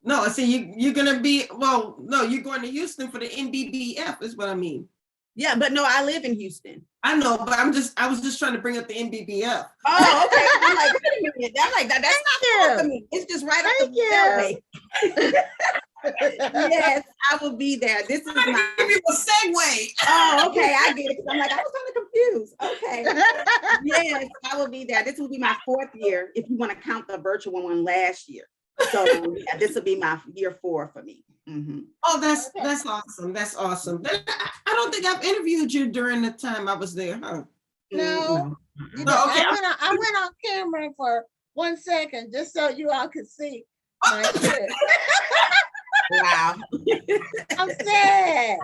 No, I see you're gonna be. Well, no, you're going to Houston for the NBBF. Is what I mean. Yeah, but no, I live in Houston. I know, but I was just trying to bring up the NBBF. Oh, okay. I'm like, wait a minute. I'm like, that's not far you. from me. It's just right up Thank the you. railway. Yes, I will be there. This is I'm my. give you a segue. Oh, okay, I get it. 'Cause I'm like, I was kind of confused. Okay. Yes, I will be there. This will be my 4th year, if you want to count the virtual one last year. So yeah, this will be my year 4 for me. Mhm. Oh, that's awesome. That's awesome. I don't think I've interviewed you during the time I was there, huh? No. You No, know, okay. I went on camera for 1 second just so you all could see my shit. Wow. I'm sad.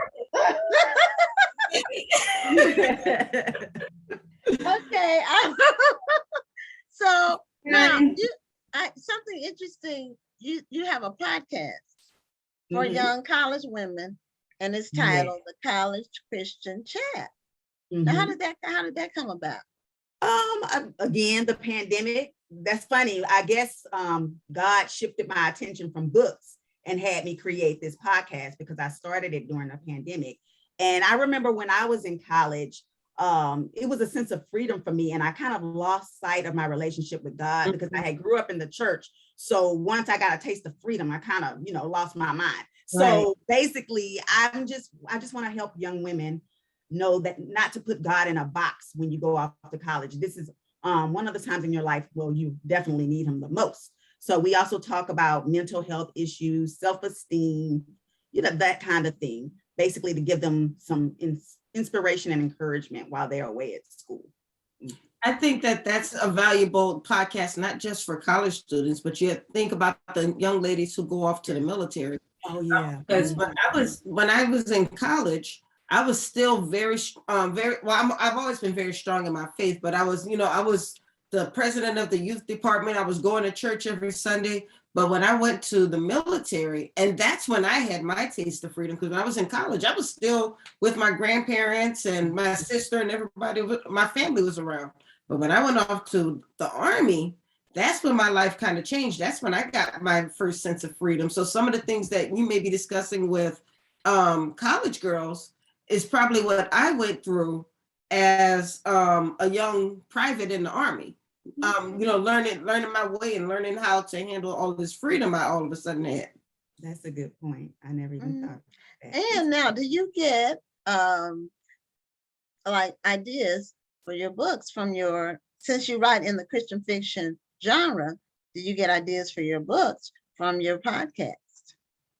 Okay. So now something interesting. You have a podcast for Mhm. young college women, and it's Yeah. titled "The College Christian Chat." Now, how Mhm. did that come about? Again, the pandemic. That's funny. I guess God shifted my attention from books and had me create this podcast because I started it during the pandemic. And I remember when I was in college, it was a sense of freedom for me, and I kind of lost sight of my relationship with God because I had grew up in the church. So once I got a taste of freedom, I kind of, lost my mind. So basically, I just want to help young women know that not to put God in a box when you go off to college. This is one of the times in your life where you definitely need him the most. So we also talk about mental health issues, self-esteem, that kind of thing, basically to give them some inspiration and encouragement while they're away at school. I think that that's a valuable podcast, not just for college students, but you think about the young ladies who go off to the military. Oh yeah. Because when I was in college, I was still very well. I've always been very strong in my faith, but I was the president of the youth department. I was going to church every Sunday. But when I went to the military, and that's when I had my taste of freedom, because when I was in college, I was still with my grandparents and my sister and everybody, my family was around. But when I went off to the Army, that's when my life kind of changed. That's when I got my first sense of freedom. So some of the things that you may be discussing with college girls is probably what I went through as a young private in the Army. Learning my way and learning how to handle all this freedom I all of a sudden had. That's a good point. I never even thought of that. And now, do you get like ideas for your books since you write in the Christian fiction genre, do you get ideas for your books from your podcast?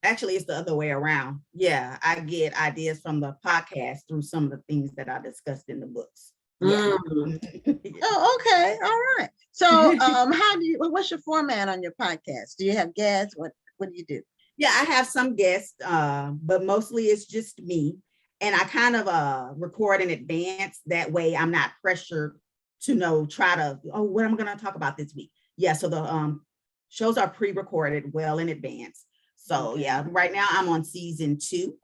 Actually, it's the other way around. Yeah, I get ideas from the podcast through some of the things that I discussed in the books. Yeah. Oh, okay. All right. So what's your format on your podcast? Do you have guests? What do you do? Yeah, I have some guests, but mostly it's just me. And I kind of record in advance. That way I'm not pressured to what am I going to talk about this week? Yeah, so the shows are pre-recorded well in advance. So yeah, right now I'm on season 2.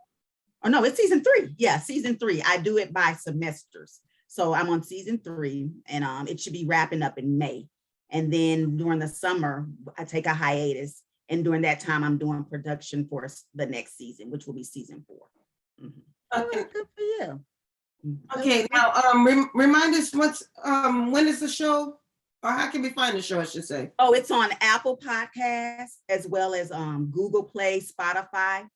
Oh no, it's season 3. Yeah, season 3. I do it by semesters. So I'm on season 3, and it should be wrapping up in May. And then during the summer, I take a hiatus. And during that time, I'm doing production for the next season, which will be season 4. Mm-hmm. Okay, good for you. Okay, now remind us when is the show, or how can we find the show, I should say? Oh, it's on Apple Podcasts as well as Google Play, Spotify,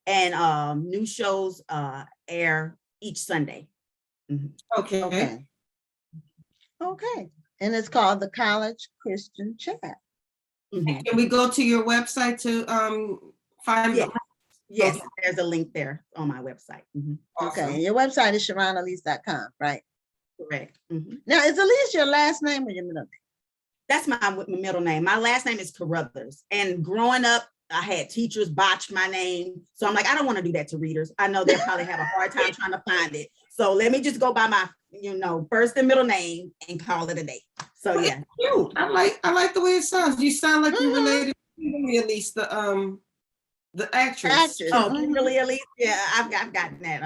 and new shows air each Sunday. Mm-hmm. Okay. And it's called The College Christian Chat. Mm-hmm. Can we go to your website to find the Yes, there's a link there on my website. Mm-hmm. Awesome. Okay, your website is SharonElise.com, right? Correct. Mm-hmm. Now, is Elise your last name or your middle name? That's my middle name. My last name is Carruthers. And growing up, I had teachers botch my name. So I'm like, I don't want to do that to readers. I know they'll probably have a hard time trying to find it. So let me just go by my, first and middle name and call it a day. So yeah. Cute. I like the way it sounds. You sound like you're related to me, at least The actress. Actress. Oh, Kimberly Elise. Yeah, I've gotten that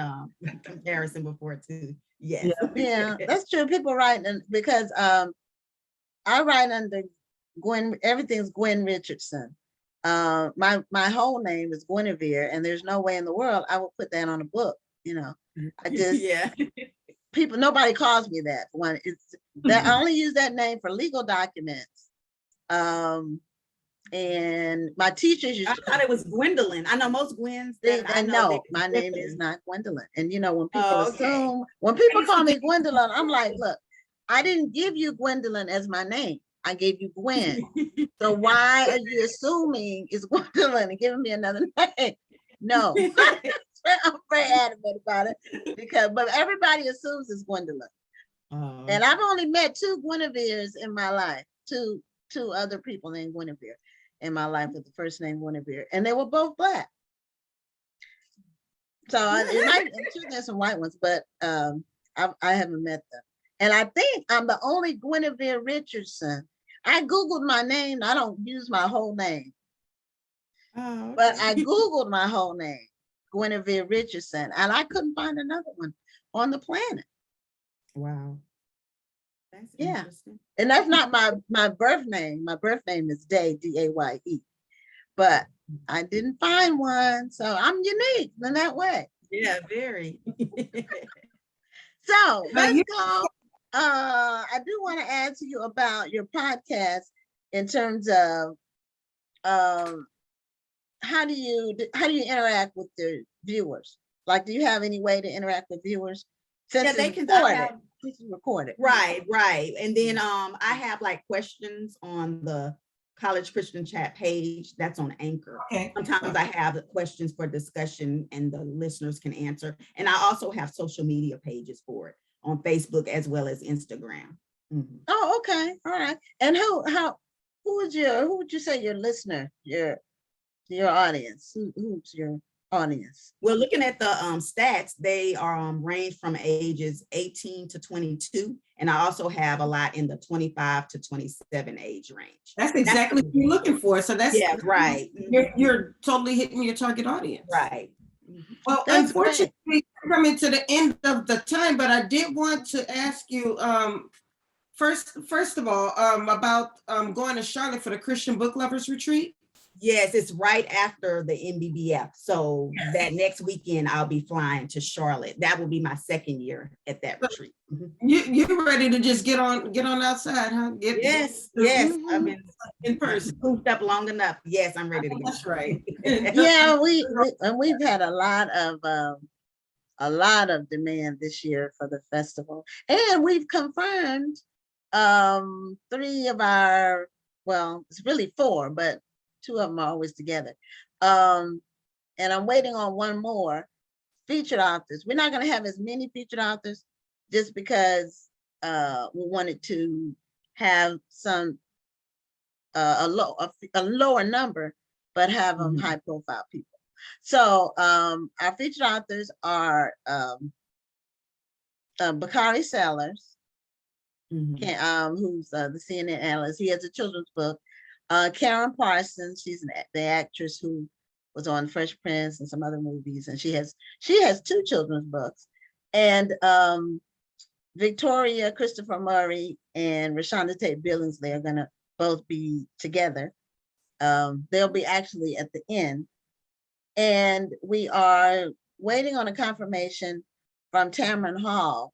comparison before too. Yes. Yeah, that's true. People write because I write under Gwen. Everything's Gwen Richardson. My whole name is Guinevere, and there's no way in the world I would put that on a book. I just Yeah. nobody calls me that one. It's that I only use that name for legal documents. And my teachers used I to thought it was Gwendolyn. I know most Gwens. I know my name is not Gwendolyn. And when people assume, when people call me Gwendolyn, I'm like, look, I didn't give you Gwendolyn as my name. I gave you Gwen. So why are you assuming it's Gwendolyn and giving me another name? No. I'm very adamant about it but everybody assumes it's Gwendolyn. And I've only met 2 Guineveres in my life, two other people named Guinevere in my life with the first name Guinevere, and they were both Black. So I'm sure there's some white ones, but I haven't met them. And I think I'm the only Guinevere Richardson. I Googled my name. I don't use my whole name, but I Googled my whole name, Guinevere Richardson, and I couldn't find another one on the planet. Wow. That's interesting. And that's not my birth name. My birth name is Day, D-A-Y-E. But I didn't find one. So I'm unique in that way. Yeah, very. So let's go. I do want to ask you about your podcast in terms of how do you interact with the viewers? Like, do you have any way to interact with viewers? Since they can record it. Right. And then I have like questions on the College Christian Chat page that's on Anchor. Okay. Sometimes I have questions for discussion and the listeners can answer. And I also have social media pages for it on Facebook as well as Instagram. Mm-hmm. Oh, okay. All right. And who would you say your listener, your audience? Who's your audience? Well, looking at the stats, they are range from ages 18 to 22. And I also have a lot in the 25 to 27 age range. That's exactly what you're looking for. So that's right. You're totally hitting your target audience. Right. Well, that's unfortunately, we're coming to the end of the time, but I did want to ask you first of all about going to Charlotte for the Christian Book Lovers Retreat. Yes, it's right after the NBBF. So that next weekend, I'll be flying to Charlotte. That will be my second year at that retreat. You're ready to just get on outside, huh? Yes. I've been in person, cooped up long enough. Yes, I'm ready to go. That's right. Yeah, we've had a lot of demand this year for the festival, and we've confirmed 3 of our, well, it's really 4, but 2 of them are always together. And I'm waiting on 1 more, featured authors. We're not going to have as many featured authors just because we wanted to have some a lower number, but have them high profile people. So our featured authors are Bakari Sellers, who's the CNN analyst. He has a children's book. Karen Parsons, she's the actress who was on Fresh Prince and some other movies, and she has 2 children's books. And Victoria Christopher Murray and Rashonda Tate Billingsley are gonna both be together. They'll be actually at the end. And we are waiting on a confirmation from Tamron Hall,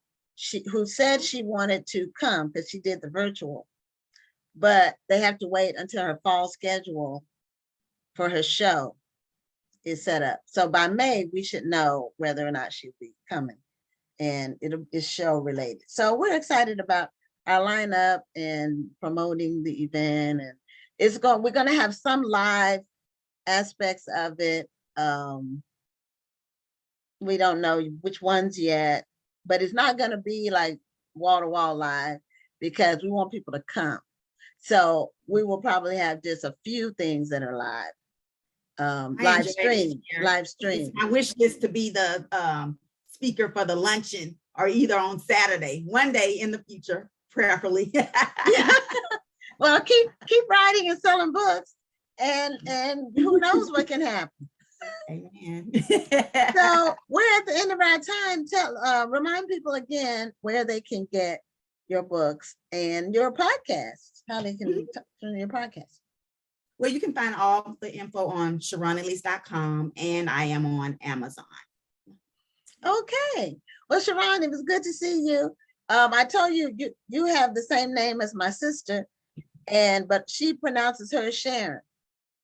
who said she wanted to come because she did the virtual, but they have to wait until her fall schedule for her show is set up. So by May, we should know whether or not she'll be coming, and it's show related. So we're excited about our lineup and promoting the event, and we're going to have some live aspects of it. We don't know which ones yet, but it's not going to be like wall-to-wall live because we want people to come. So we will probably have just a few things that are live. Live stream. I wish this to be the speaker for the luncheon, or either on Saturday, one day in the future, prayerfully. Well, keep writing and selling books, and who knows what can happen. Amen. So we're at the end of our time. Remind people again where they can get your books and your podcast, how they can turn your podcast. Well, you can find all the info on SharonElise.com, and I am on Amazon. Okay. Well, Sharron, it was good to see you. I told you, you have the same name as my sister, but she pronounces her Sharon.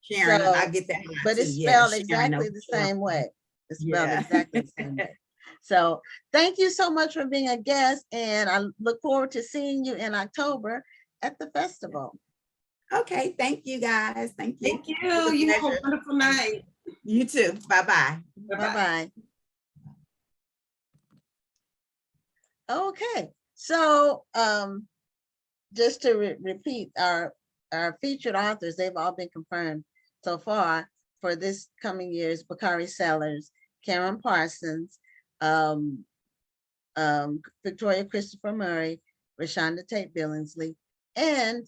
Sharon, So, I get that. but it's spelled exactly the same way. It's spelled exactly the same way. So thank you so much for being a guest, and I look forward to seeing you in October at the festival. Okay, thank you guys. Thank you. Thank you. You have a wonderful night. You too. Bye-bye. Bye-bye. Okay, so just to repeat, our featured authors, they've all been confirmed so far for this coming year's Bakari Sellers, Karen Parsons, Victoria Christopher Murray, Rashonda Tate Billingsley, and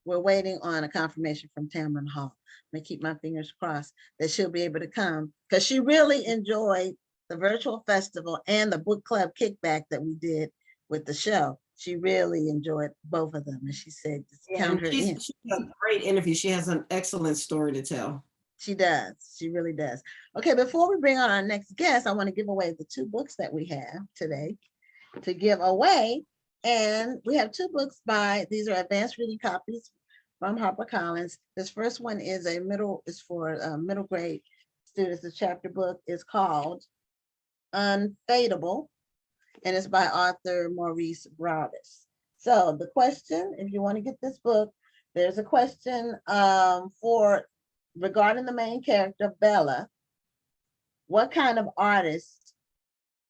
we're waiting on a confirmation from Tamron Hall. I'm gonna keep my fingers crossed that she'll be able to come, because she really enjoyed the virtual festival and the book club kickback that we did with the show. She really enjoyed both of them, and she said, count her in. She's a great interview. She has an excellent story to tell. She does. She really does. Okay, before we bring on our next guest, I want to give away the 2 books that we have today to give away. And we have 2 books these are advanced reading copies from HarperCollins. This first one is for middle grade students. The chapter book is called Unfadeable, and it's by author Maurice Broadus. So the question, if you want to get this book, there's a question regarding the main character, Bella. What kind of artist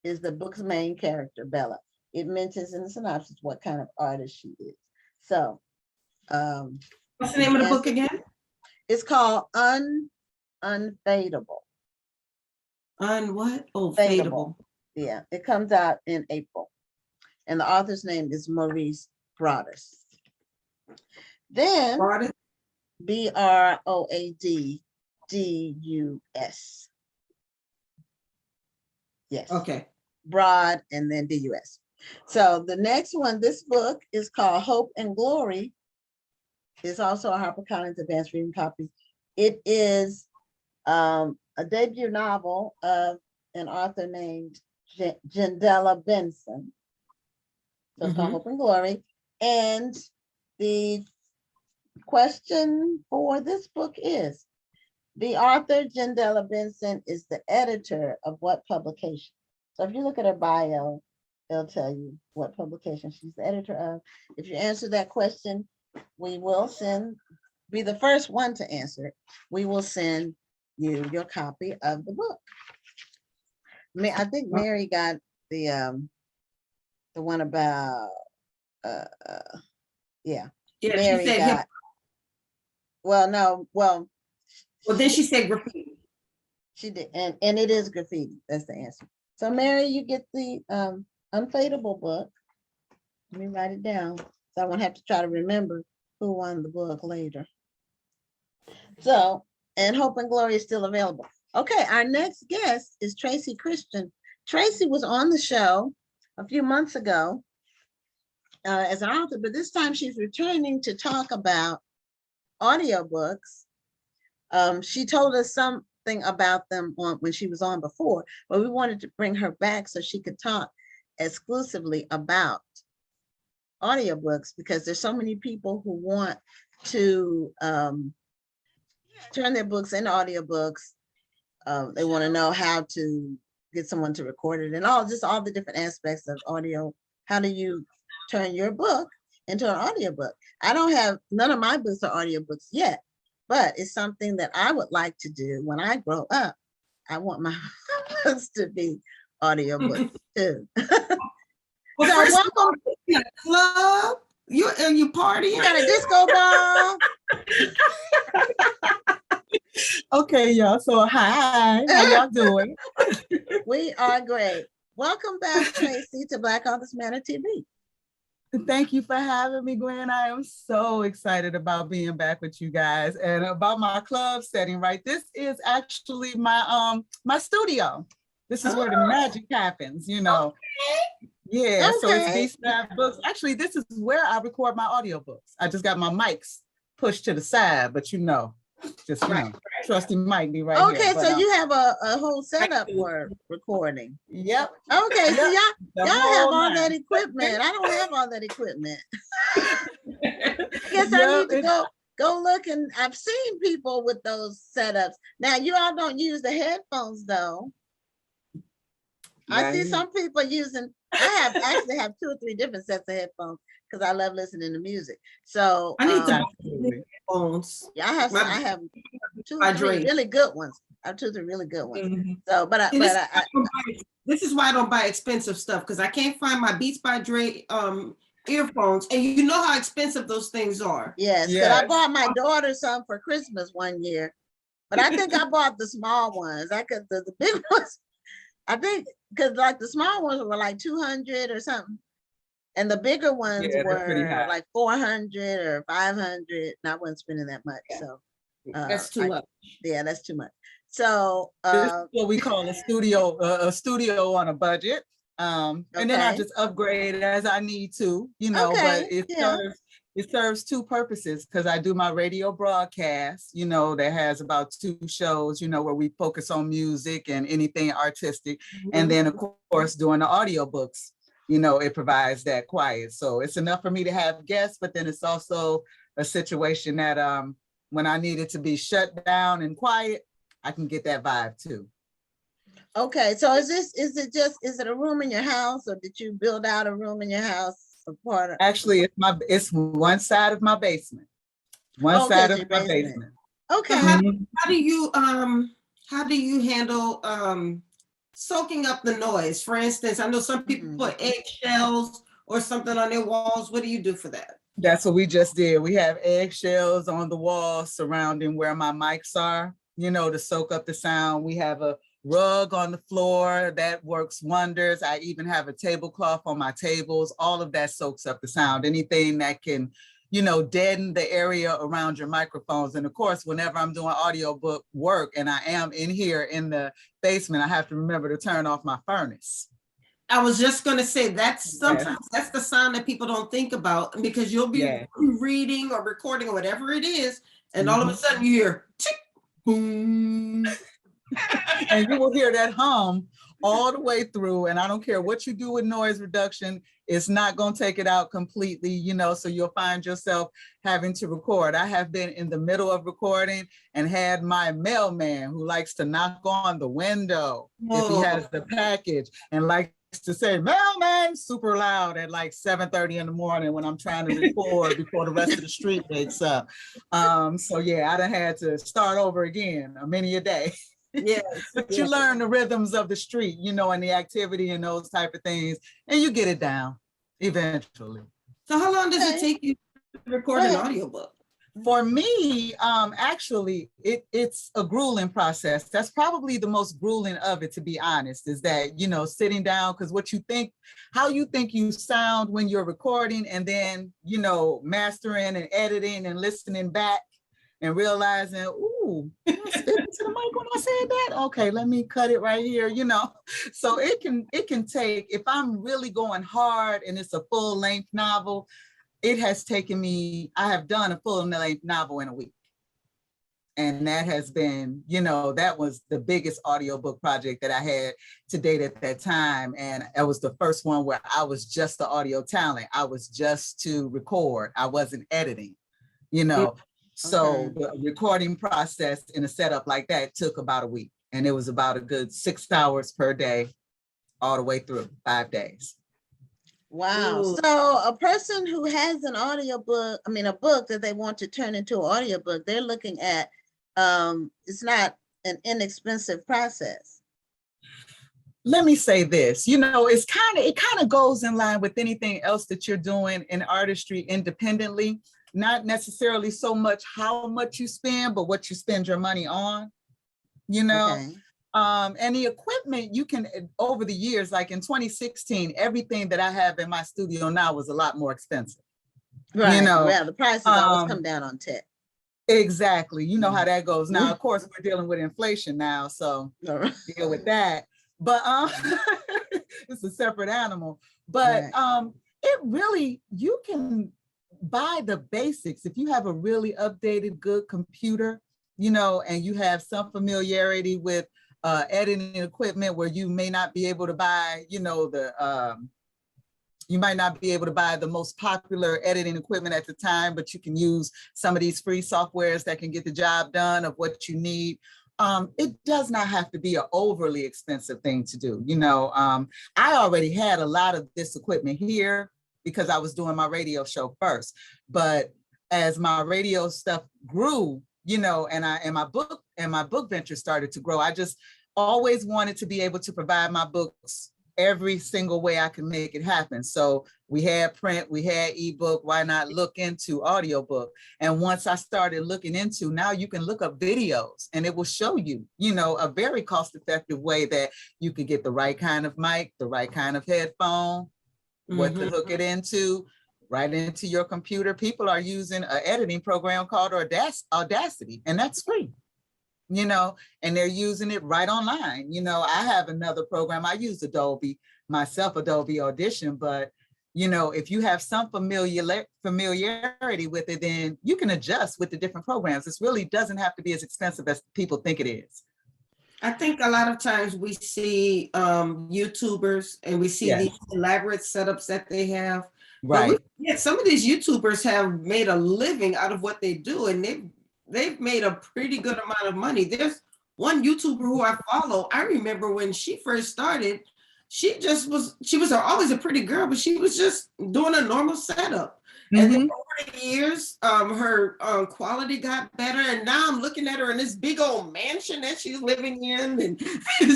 is the book's main character, Bella? It mentions in the synopsis what kind of artist she is. So what's the name of the book again? It's called Unfadeable. What? Oh, Fadeable. Yeah, it comes out in April. And the author's name is Maurice Broadus. Then Broadus? Broadus. Yes. Okay. Broad and then DUS. So the next one, this book is called Hope and Glory. It's also a HarperCollins advanced reading copy. It is a debut novel of an author named Gendella Benson. So it's called Hope and Glory. And the question for this book is, the author Gendella Benson is the editor of what publication? So if you look at her bio, it'll tell you what publication she's the editor of. If you answer that question, we will be the first one to answer it. We will send you your copy of the book. I think Mary got the one about yeah. Mary she said got, well, then she said graffiti. She did, and it is graffiti. That's the answer. So Mary, you get the Unfadeable book. Let me write it down, so I won't have to try to remember who won the book later. So, and Hope and Glory is still available. Okay, our next guest is Tracy Christian. Tracy was on the show a few months ago as an author, but this time she's returning to talk about audiobooks. She told us something about them when she was on before, but we wanted to bring her back so she could talk exclusively about audiobooks, because there's so many people who want to turn their books into audiobooks. They want to know how to get someone to record it and all the different aspects of audio. How do you turn your book into an audiobook? None of my books are audiobooks yet, but it's something that I would like to do when I grow up. I want my books to be audiobooks too. Well, so welcome to the club. You partying? You got a disco ball. Okay, y'all. So hi, how y'all doing? We are great. Welcome back, Tracy, to Black Authors Matter TV. Thank you for having me, Gwen. I am so excited about being back with you guys and about my club setting, right? This is actually my studio. This is where the magic happens, you know. Yeah, so it's Okay. B-Side Books. Actually, this is where I record my audiobooks. I just got my mics pushed to the side, but you know, just you know, trusty mic be right here. Okay, But, so you have a whole setup for recording. Yep. Okay, so Yep. y'all The have whole all nine. that equipment. I don't have all that equipment. I guess I Yep, need to go look, and I've seen people with those setups. Now you all don't use the headphones though. I see Right. some people using, I actually have 2 or 3 different sets of headphones because I love listening to music. So I need to buy absolutely. phones. yeah, I My- have 2 or my 3 dream. really good ones. I have 2 or 3 really good ones. Mhm. So, but See, I this is why I don't buy expensive stuff, because I can't find my Beats by Dre earphones, and you know how expensive those things are. yes, because I Yes. bought my daughter some for Christmas one year, but I think I bought the small ones. I could the big ones. I think because like the small ones were like 200 or something, and the bigger ones Yeah, they're pretty were high. like 400 or 500. And I wasn't spending that much, so That's too much. yeah, that's too much. So This is what we call a studio on a budget. And then I Okay. just upgrade as I need to, you know, Okay, but yeah. it serves 2 purposes, because I do my radio broadcast, you know, that has about 2 shows, you know, where we focus on music and anything artistic. And then of course, doing the audiobooks, you know, it provides that quiet. So it's enough for me to have guests, but then it's also a situation that when I need it to be shut down and quiet, I can get that vibe too. Okay, so is it a room in your house, or did you build out a room in your house? A part of, Actually, it's one side of my basement. One Okay, side it's of your my basement. basement. okay. Mhm. How do you handle soaking up the noise? For instance, I know some people put eggshells or something on their walls. What do you do for that? That's what we just did. We have eggshells on the wall surrounding where my mics are, you know, to soak up the sound. We have a rug on the floor that works wonders. I even have a tablecloth on my tables. All of that soaks up the sound. Anything that can, you know, deaden the area around your microphones. And of course, whenever I'm doing audiobook work and I am in here in the basement, I have to remember to turn off my furnace. I was just going to say sometimes that's the sound that people don't think about, because you'll be reading or recording or whatever it is, and all of a sudden you hear tick, boom. And you will hear that hum all the way through. And I don't care what you do with noise reduction, it's not going to take it out completely, you know, so you'll find yourself having to record. I have been in the middle of recording and had my mailman who likes to knock on the window if he has the package, and likes to say mailman super loud at like 7:30 in the morning when I'm trying to record before the rest of the street wakes up. So yeah, I done had to start over again many a day. Yes, But you learn the rhythms of the street, you know, and the activity and those type of things, and you get it down eventually. So how long does it take you to record an audiobook? For me, actually, it's a grueling process. That's probably the most grueling of it, to be honest, is that, you know, sitting down, because how you think you sound when you're recording, and then, you know, mastering and editing and listening back and realizing, ooh, did I spit into the mic when I said that? Okay, let me cut it right here, you know. So it can take, if I'm really going hard and it's a full length novel, it has taken me, I have done a full length novel in a week. And that has been, you know, that was the biggest audiobook project that I had to date at that time. And it was the first one where I was just the audio talent. I was just to record. I wasn't editing, you know. So the recording process in a setup like that took about a week. And it was about a good 6 hours per day, all the way through 5 days. Wow. Ooh. So a person who has an audiobook, a book that they want to turn into an audiobook, they're looking at, it's not an inexpensive process. Let me say this, you know, it kind of goes in line with anything else that you're doing in artistry independently, not necessarily so much how much you spend, but what you spend your money on, you know. And the equipment you can, over the years, like in 2016, everything that I have in my studio now was a lot more expensive. Right. You know, well, the prices always come down on tech. Exactly. You know how that goes. Now, of course, we're dealing with inflation now, so deal with that. But it's a separate animal. But it really, you can buy the basics. If you have a really updated, good computer, you know, and you have some familiarity with editing equipment where you may not be able to buy, you know, you might not be able to buy the most popular editing equipment at the time, but you can use some of these free softwares that can get the job done of what you need. It does not have to be an overly expensive thing to do. You know, I already had a lot of this equipment here because I was doing my radio show first. But as my radio stuff grew, you know, and my book venture started to grow, I just always wanted to be able to provide my books every single way I can make it happen. So we had print, we had ebook, why not look into audiobook? And once I started looking into, now you can look up videos and it will show you, you know, a very cost-effective way that you could get the right kind of mic, the right kind of headphone, what to hook it into, right into your computer. People are using an editing program called Audacity, and that's free. You know, and they're using it right online. You know, I have another program. I use Adobe myself, Adobe Audition, but you know, if you have some familiarity with it, then you can adjust with the different programs. This really doesn't have to be as expensive as people think it is. I think a lot of times we see YouTubers and we see these elaborate setups that they have. Right. But some of these YouTubers have made a living out of what they do, and they've made a pretty good amount of money. There's one YouTuber who I follow. I remember when she first started, she was always a pretty girl, but she was just doing a normal setup. And then over the years, her quality got better. And now I'm looking at her in this big old mansion that she's living in. And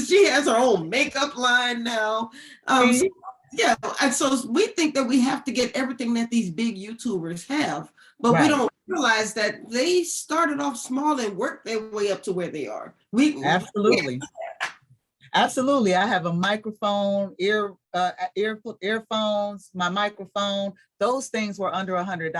she has her own makeup line now. Yeah, and so we think that we have to get everything that these big YouTubers have, but we don't realize that they started off small and worked their way up to where they are. Absolutely. Absolutely. I have a microphone, earphones, my microphone. Those things were under $100.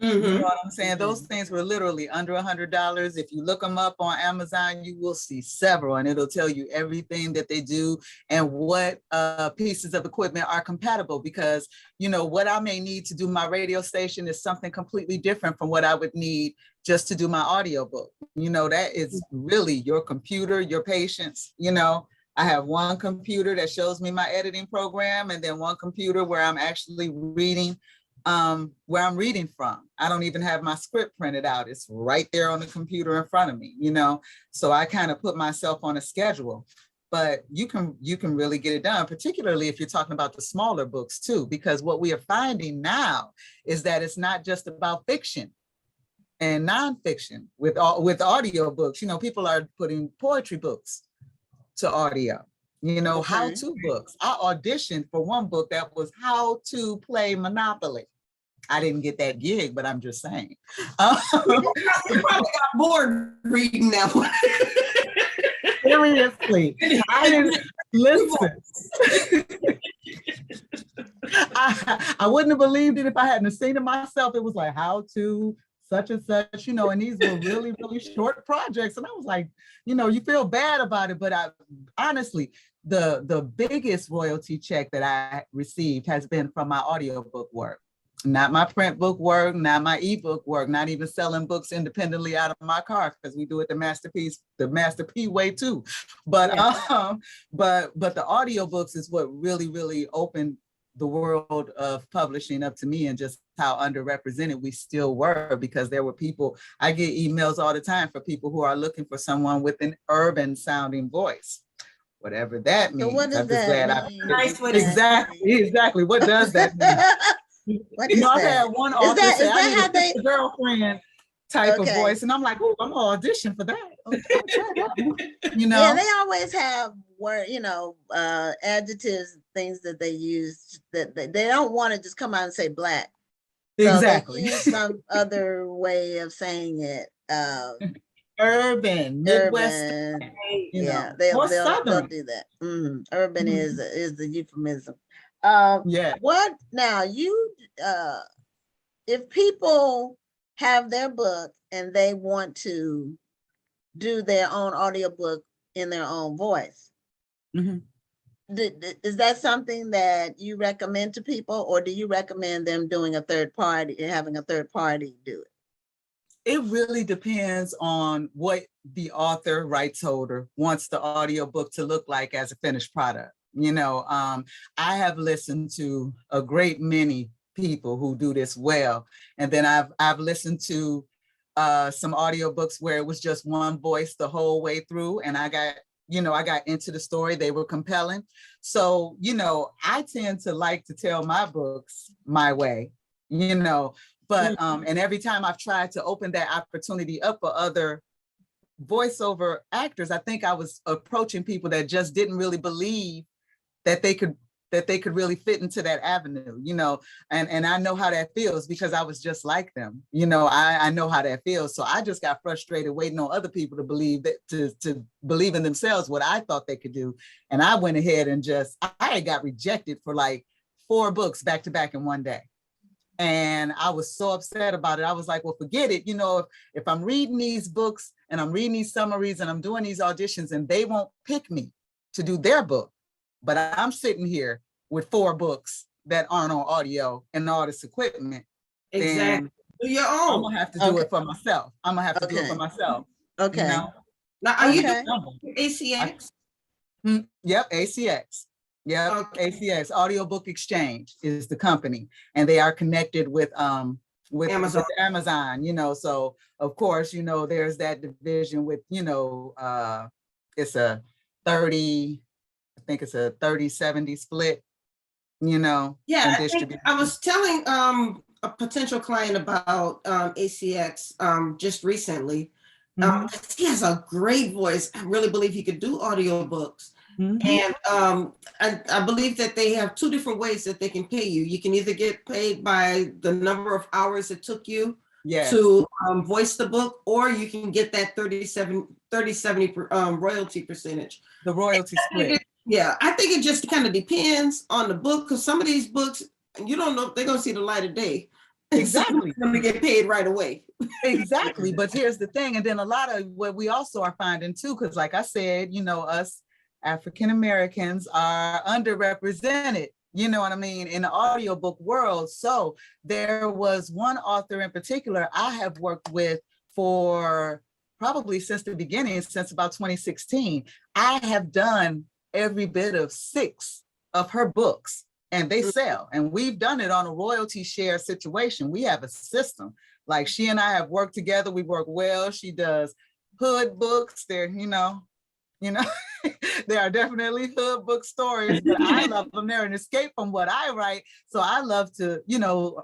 You know what I'm saying? Those things were literally under $100. If you look them up on Amazon, you will see several, and it'll tell you everything that they do and what pieces of equipment are compatible, because, you know, what I may need to do my radio station is something completely different from what I would need just to do my audiobook. You know, that is really your computer, your patience. You know, I have one computer that shows me my editing program, and then one computer where I'm actually reading where I'm reading from. I don't even have my script printed out. It's right there on the computer in front of me, you know? So I kind of put myself on a schedule, but you can really get it done, particularly if you're talking about the smaller books too, because what we are finding now is that it's not just about fiction and nonfiction with audiobooks. You know, people are putting poetry books to audio. You know, how-to books. I auditioned for one book that was how to play Monopoly. I didn't get that gig, but I'm just saying. You probably got bored reading that one. Seriously, I didn't listen. I wouldn't have believed it if I hadn't seen it myself. It was like how to such and such, you know, and these were really, really short projects. And I was like, you know, you feel bad about it, but honestly, the biggest royalty check that I received has been from my audiobook work, not my print book work, not my ebook work, not even selling books independently out of my car, because we do it the Master P way too. But but the audiobooks is what really, really opened the world of publishing up to me, and just how underrepresented we still were, because there were people, I get emails all the time for people who are looking for someone with an urban sounding voice. Whatever that means. So what does that mean? Exactly. What does that mean? What you know, I've that? had one author say, I need a sister girlfriend type of voice, and I'm like, oh, I'm gonna audition for that. You know, yeah, they always have word, you know, adjectives, things that they use that they don't want to just come out and say black. So exactly. they use some other way of saying it. Urban, Midwest, Urban. you Yeah, know, they'll more they'll Southern. do that. Urban Mhm. is the euphemism. Yeah. What now? If people have their book and they want to do their own audiobook in their own voice, Mhm. is that something that you recommend to people, or do you recommend them doing a third party and having a third party do it? It really depends on what the author, rights holder, wants the audiobook to look like as a finished product. You know, I have listened to a great many people who do this well. And then I've listened to some audiobooks where it was just one voice the whole way through. And I got into the story. They were compelling. So, I tend to like to tell my books my way, but and every time I've tried to open that opportunity up for other voiceover actors, I think I was approaching people that just didn't really believe that they could really fit into that avenue, and I know how that feels because I was just like them. I know how that feels. So I just got frustrated waiting on other people to believe that to believe in themselves what I thought they could do. And I went ahead and I got rejected for like 4 books back to back in one day. And I was so upset about it. I was like, well, forget it. If I'm reading these books and I'm reading these summaries and I'm doing these auditions and they won't pick me to do their book, but I'm sitting here with 4 books that aren't on audio and all this equipment, Exactly. Do your I'm own. gonna have to do it for myself. I'm gonna have to do it for myself. Okay. Now, are you Okay. doing ACX? Yep, ACX. Yep, Okay. ACX, Audiobook Exchange is the company, and they are connected with Amazon. Amazon, so of course, there's that division with, it's a 30, I think it's a 30-70 split, Yeah, and I think distribution. I was telling a potential client about ACX just recently. He has a great voice. I really believe he could do audiobooks. And I believe that they have 2 different ways that they can pay you. You can either get paid by the number of hours it took you to voice the book, or you can get that 30-70 royalty percentage. The royalty split. I think it just kind of depends on the book, because some of these books, you don't know if they're going to see the light of day. Exactly. Going to get paid right away. Exactly. But here's the thing. And then a lot of what we also are finding too, because like I said, us African Americans are underrepresented, you know what I mean, in the audiobook world. So there was one author in particular I have worked with for probably since the beginning, since about 2016. I have done every bit of 6 of her books, and they sell. And we've done it on a royalty share situation. We have a system. Like, she and I have worked together. We work well. She does hood books. They're, there are definitely hood book stories, but I love them. They're an escape from what I write. So I love to,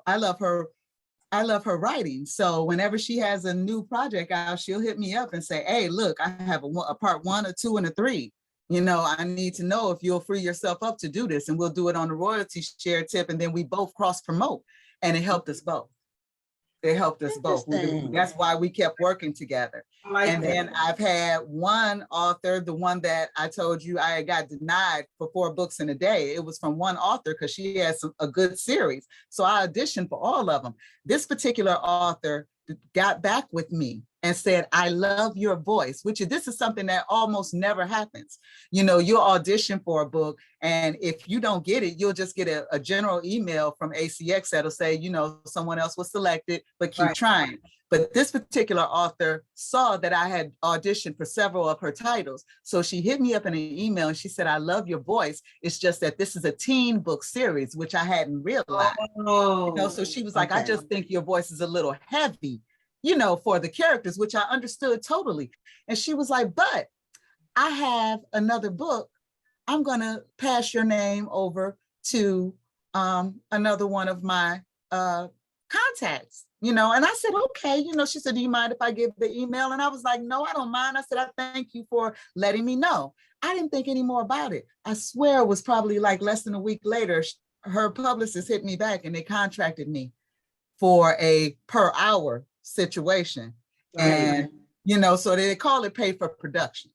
I love her writing. So whenever she has a new project out, she'll hit me up and say, hey, look, I have a part 1, a 2, and a 3. I need to know if you'll free yourself up to do this, and we'll do it on the royalty share tip. And then we both cross promote, and it helped us both. It helped us both. That's why we kept working together. Then I've had one author, the one that I told you I got denied for 4 books in a day. It was from one author because she has a good series. So I auditioned for all of them. This particular author got back with me and said, I love your voice, this is something that almost never happens. You'll audition for a book, and if you don't get it, you'll just get a general email from ACX that'll say, someone else was selected, but keep trying. But this particular author saw that I had auditioned for several of her titles. So she hit me up in an email and she said, I love your voice. It's just that this is a teen book series, which I hadn't realized. So she was like, I just think your voice is a little heavy, for the characters, which I understood totally. And she was like, but I have another book. I'm going to pass your name over to another one of my contacts, and I said, okay, she said, do you mind if I give the email? And I was like, no, I don't mind. I said, I thank you for letting me know. I didn't think any more about it. I swear it was probably like less than a week later, her publicist hit me back and they contracted me for a per hour situation. And So they call it pay for production.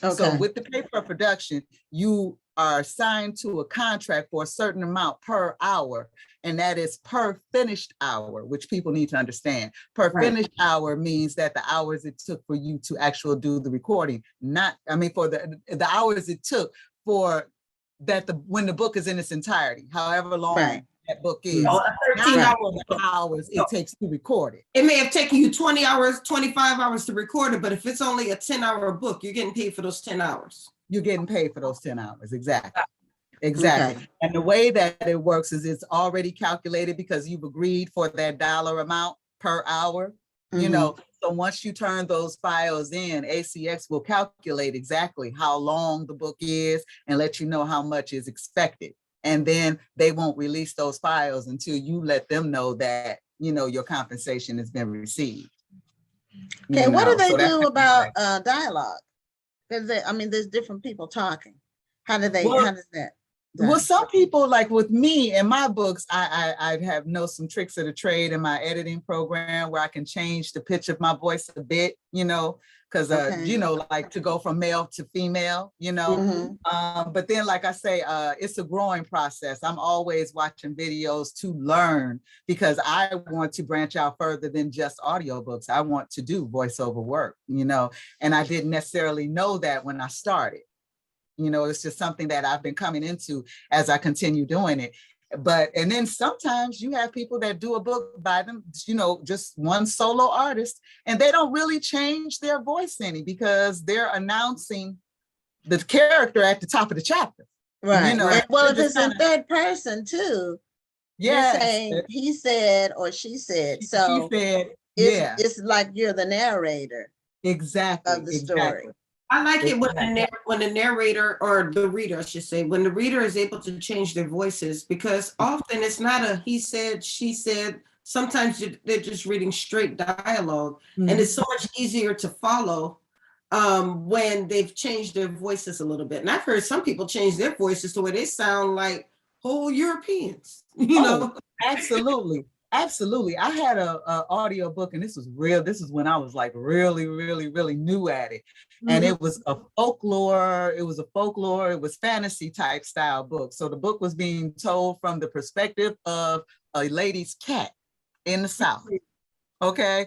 Okay. So with the pay for production, you are assigned to a contract for a certain amount per hour, and that is per finished hour, which people need to understand. Per finished hour means that the hours it took for you to actually do the recording, for the hours it took for that when the book is in its entirety, however long that book is. 13 hours it takes to record it. It may have taken you 20 hours, 25 hours to record it, but if it's only a 10-hour book, you're getting paid for those 10 hours. You're getting paid for those 10 hours. Exactly. Okay. And the way that it works is it's already calculated because you've agreed for that dollar amount per hour. So once you turn those files in, ACX will calculate exactly how long the book is and let you know how much is expected. And then they won't release those files until you let them know that, your compensation has been received. Okay, what do they do about dialogue? Because there's different people talking. How does that? Well, some people, like with me and my books, I have some tricks of the trade in my editing program where I can change the pitch of my voice a bit, because like to go from male to female, but then, like I say, it's a growing process. I'm always watching videos to learn because I want to branch out further than just audiobooks. I want to do voiceover work, and I didn't necessarily know that when I started. It's just something that I've been coming into as I continue doing it. And then sometimes you have people that do a book by them, just one solo artist, and they don't really change their voice any because they're announcing the character at the top of the chapter. Right. Well, if it's in third person too, you're saying he said or she said. So she said, it's like you're the narrator. Exactly. Of the story. I like it when the narrator or the reader, I should say, when the reader is able to change their voices, because often it's not a he said, she said. Sometimes they're just reading straight dialogue, and it's so much easier to follow when they've changed their voices a little bit. And I've heard some people change their voices to where they sound like whole Europeans. Absolutely. Absolutely. I had a audiobook, and this was real. This is when I was like really, really, really new at it. And it was a folklore. It was fantasy type style book. So the book was being told from the perspective of a lady's cat in the South. Okay.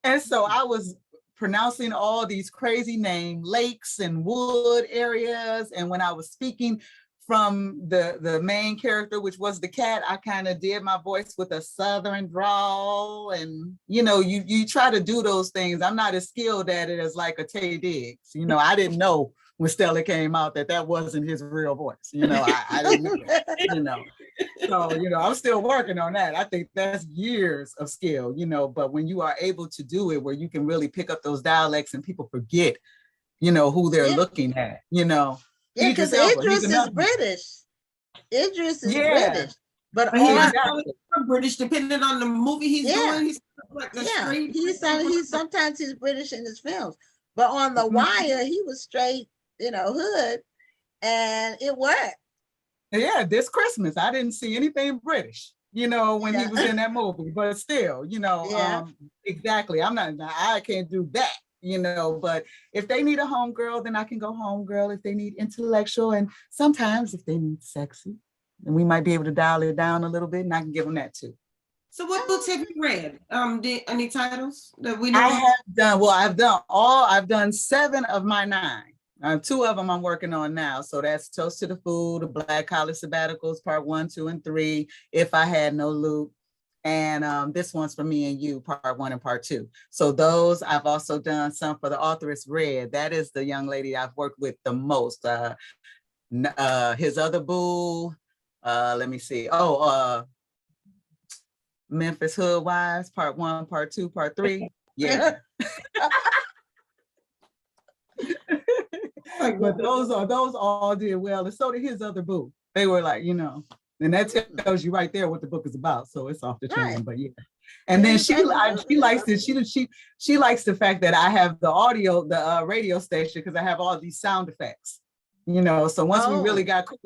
And so I was pronouncing all these crazy names, lakes and wood areas. And when I was speaking from the main character, which was the cat, I kind of did my voice with a Southern drawl, and you try to do those things. I'm not as skilled at it as like a Tay Diggs. I didn't know when Stella came out that wasn't his real voice. I didn't know that, So I'm still working on that. I think that's years of skill. But when you are able to do it, where you can really pick up those dialects and people forget, who they're looking at. Yeah, because Idris is British. Idris is British. But he's British, depending on the movie he's doing. He's like sometimes he's British in his films. But on The Wire, he was straight, hood, and it worked. Yeah, this Christmas, I didn't see anything British, when he was in that movie. But still, exactly. I can't do that. But if they need a homegirl, then I can go homegirl. If they need intellectual, and sometimes if they need sexy, then we might be able to dial it down a little bit, and I can give them that too. So what books have you read? Any titles that we know? I've done 7 of my 9. 2 of them I'm working on now. So that's Toast to the Food, the Black College Sabbaticals, part 1, 2, and 3, If I Had No Loot. And this one's for Me and You, part 1 and part 2. So those, I've also done some for the Authoress Red. That is the young lady I've worked with the most. His Other Boo, let me see. Memphis Hood Wives, part 1, part 2, part 3. Yeah. But those all did well, and so did His Other Boo. They were like, and that tells you right there what the book is about. So it's off the chain, but yeah. And then she likes it. She likes the fact that I have the radio station, because I have all these sound effects. So once we really got cool,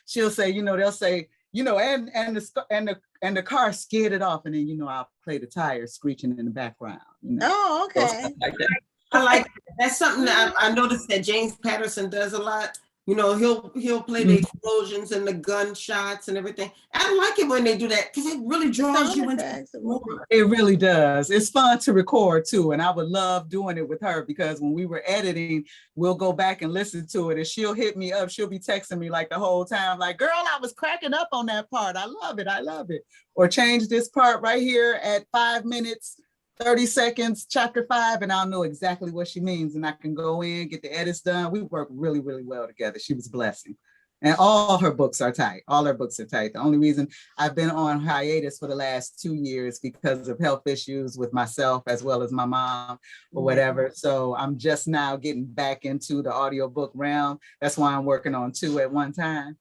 she'll say, they'll say, and the car skidded off, and then I'll play the tires screeching in the background. Oh, okay. Like that. I like that's something that I noticed that James Patterson does a lot. You know, he'll play the explosions and the gunshots and everything. I like it when they do that because it really draws Sound you into effects. more. It really does. It's fun to record too. And I would love doing it with her because when we were editing, we'll go back and listen to it and she'll hit me up. She'll be texting me like the whole time, like, girl, I was cracking up on that part. I love it. I love it. Or change this part right here at 5 minutes, 30 seconds, chapter 5, and I'll know exactly what she means. And I can go in, get the edits done. We work really, really well together. She was a blessing. And all her books are tight. All her books are tight. The only reason I've been on hiatus for the last 2 years because of health issues with myself as well as my mom or whatever. So I'm just now getting back into the audiobook realm. That's why I'm working on 2 at one time,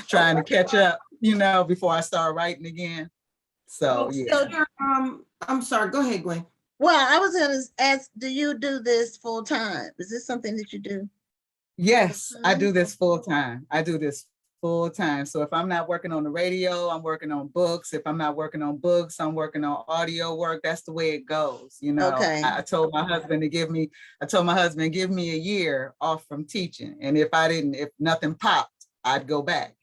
trying to catch up, you know, before I start writing again. So, yeah. I'm sorry. Go ahead, Gwen. Well, I was going to ask, do you do this full time? Is this something that you do? Yes, I do this full time. I do this full time. So if I'm not working on the radio, I'm working on books. If I'm not working on books, I'm working on audio work. That's the way it goes. You know, Okay. I told my husband give me a year off from teaching. And if nothing popped, I'd go back.